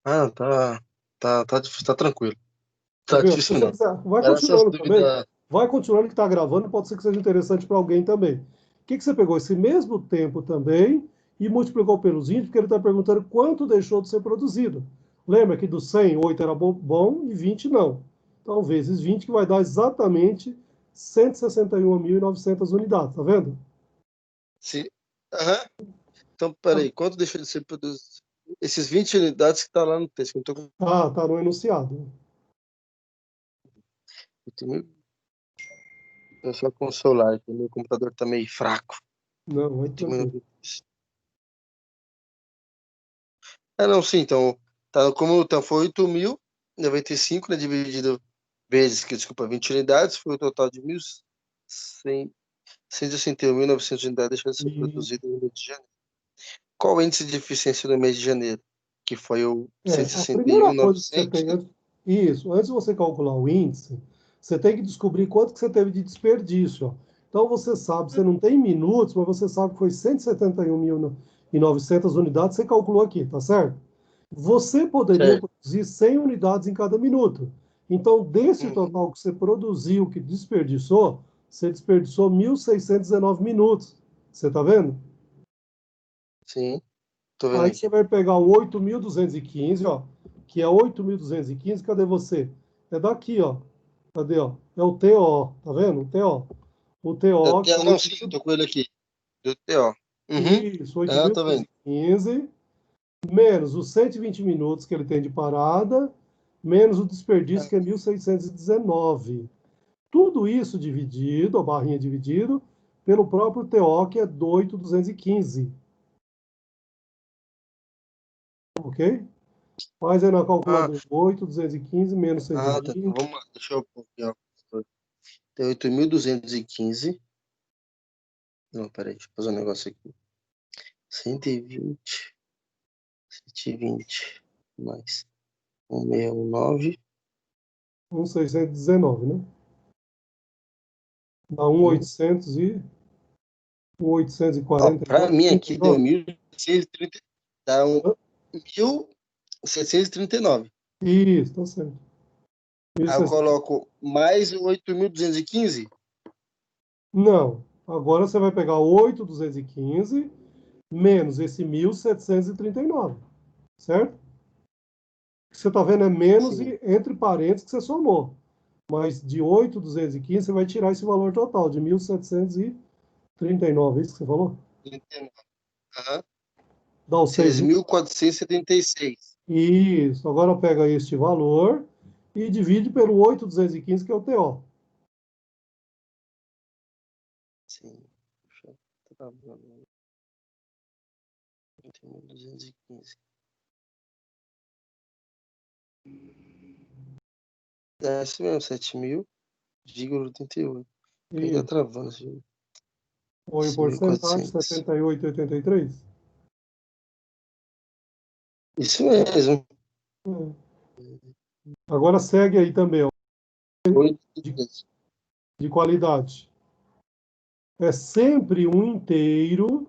C: Ah, tá tranquilo.
A: Tá
C: Tá
A: vendo? Se
C: difícil
A: você
C: não.
A: quiser, vai
C: Era essas
A: continuando também.
C: dúvidas.
A: Vai continuando que está gravando, pode ser que seja interessante para alguém também. O que você pegou? Esse mesmo tempo também e multiplicou pelos 20, porque ele está perguntando quanto deixou de ser produzido. Lembra que do 100, 8 era bom e 20 não. Então, vezes 20, que vai dar exatamente 161.900 unidades, tá vendo?
C: Sim. Aham. Então, peraí, quanto deixou de ser produzido? Esses 20 unidades que tá lá no texto.
A: Ah, tá no enunciado.
C: Eu só com o celular, que meu computador tá meio fraco.
A: Não, é tranquilo.
C: Não, sim, então, então foi 8.095, né, dividido vezes, desculpa, 20 unidades, foi o total de 161.900 unidades deixaram de ser produzidas no mês de janeiro. Qual o índice de eficiência do mês de janeiro? Que foi o
A: A primeira coisa que você
C: 161.900.
A: tem, antes de você calcular o índice, você tem que descobrir quanto que você teve de desperdício. Ó. Então você sabe, você não tem minutos, mas você sabe que foi 171.900 unidades, você calculou aqui, tá certo? Você poderia
C: Certo.
A: produzir 100 unidades em cada minuto. Então, desse
C: Uhum.
A: total que você produziu, que desperdiçou, você desperdiçou 1.619 minutos. Você tá vendo?
C: Sim, tô vendo
A: Aí
C: aqui.
A: você vai pegar o 8.215, ó, que é 8.215. Cadê você? É daqui, ó. Cadê, ó? É o TO, tá vendo? O TO. O TO, que é
C: Não, sim, eu tô com ele aqui. Do TO. Uhum.
A: isso,
C: Tô vendo.
A: 8.215, menos os 120 minutos que ele tem de parada, menos o desperdício, que é 1.619. Tudo isso dividido, a barrinha dividido, pelo próprio TO, que é 8.215. Ok? Faz aí na
C: Ah,
A: calculadora 8.215 menos
C: tá. Então
A: 120.
C: vamos lá, deixa eu pôr aqui, ó. Tem 8.215. Não, peraí, deixa eu fazer um negócio aqui. 120, 120, mais 169.
A: 1.619, né? Dá 1.800 e
C: Ó, pra
A: 1.849.
C: mim aqui deu
A: 39.
C: 1.630. Dá 1.739.
A: Isso, tá certo.
C: Aí eu
A: 1.600.
C: coloco mais o 8.215.
A: Não. Agora você vai pegar 8.215 menos esse 1.739. Certo? O que você está vendo é menos
C: Sim.
A: e entre parênteses que você somou. Mas de 8.215 você vai tirar esse valor total de 1.739. É isso que você falou?
C: 39. Aham.
A: Dá os 6.
C: 6.476.
A: Isso. Agora pega este valor e divide pelo 8.215, que é o TO.
C: Sim. Deixa eu trabalhar. 8.215. É isso mesmo, 7.000,88. Por que tá
A: Isso.
C: travando esse jogo?
A: Foi em porcentagem,
C: 5.400.
A: 78,83.
C: Isso mesmo.
A: Agora segue aí também, ó,
C: 8.
A: de qualidade. É sempre um inteiro,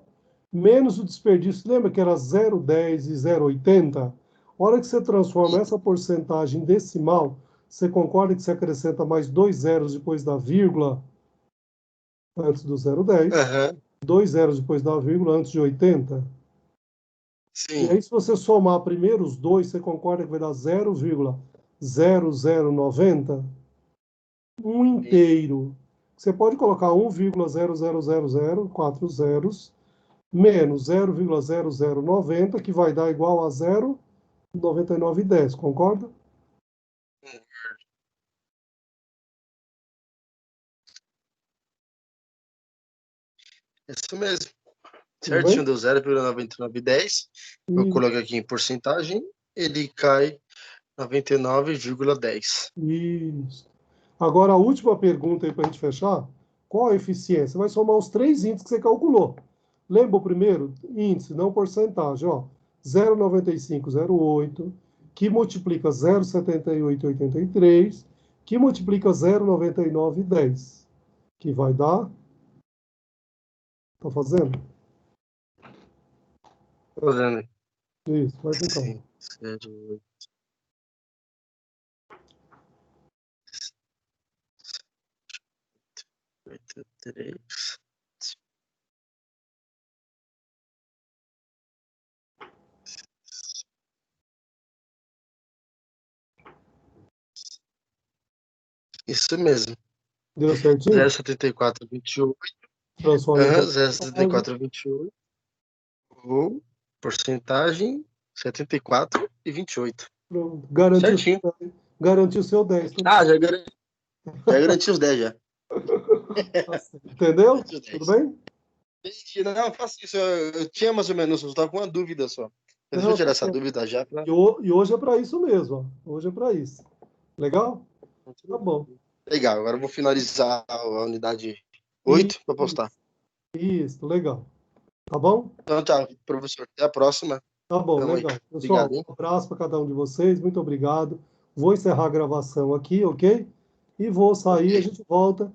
A: menos o desperdício. Lembra que era 0,10 e 0,80? A hora que você transforma essa porcentagem em decimal, você concorda que você acrescenta mais 2 zeros depois da vírgula antes do 0,10,
C: Aham.
A: 2 zeros depois da vírgula antes de 80? E
C: Sim.
A: aí, se você somar primeiro os dois, você concorda que vai dar 0,0090? Um inteiro. Você pode colocar 1,00000, 4 zeros, menos 0,0090, que vai dar igual a 0,9910, concorda?
C: Isso mesmo.
A: Tudo
C: Certinho,
A: bem?
C: deu 0,9910. Eu coloco aqui em porcentagem, ele cai 99,10.
A: Isso. Agora, a última pergunta aí para a gente fechar. Qual a eficiência? Você vai somar os três índices que você calculou. Lembra o primeiro? Índice, não porcentagem. Ó, 0,9508, que multiplica 0,7883, que multiplica 0,99 e 10, que vai dar... Tá fazendo?
C: Fazendo.
A: Isso, vai com calma.
C: 5, 7, 8. 3. Isso mesmo.
A: Deu certinho?
C: 0,74, 28.
A: Transforma em
C: 0,74, 28. Ou porcentagem 74 e 28.
A: Pronto.
C: Certinho.
A: Garantiu o seu 10.
C: Ah, já garanti os 10 já.
A: Entendeu? Tudo bem?
C: Não, faço isso. Eu tinha mais ou menos, eu estava com uma dúvida só. Deixa eu tirar essa dúvida já.
A: E hoje é para isso mesmo. Ó. Hoje é para isso. Legal? Tá bom.
C: Legal, agora eu vou finalizar a unidade 8 para postar.
A: Isso, legal. Tá bom?
C: Então tá, professor. Até a próxima.
A: Tá bom,
C: Tamo aí.
A: legal. Pessoal,
C: Obrigado, hein?
A: um abraço para cada um de vocês. Muito obrigado. Vou encerrar a gravação aqui, ok? E vou sair, a gente volta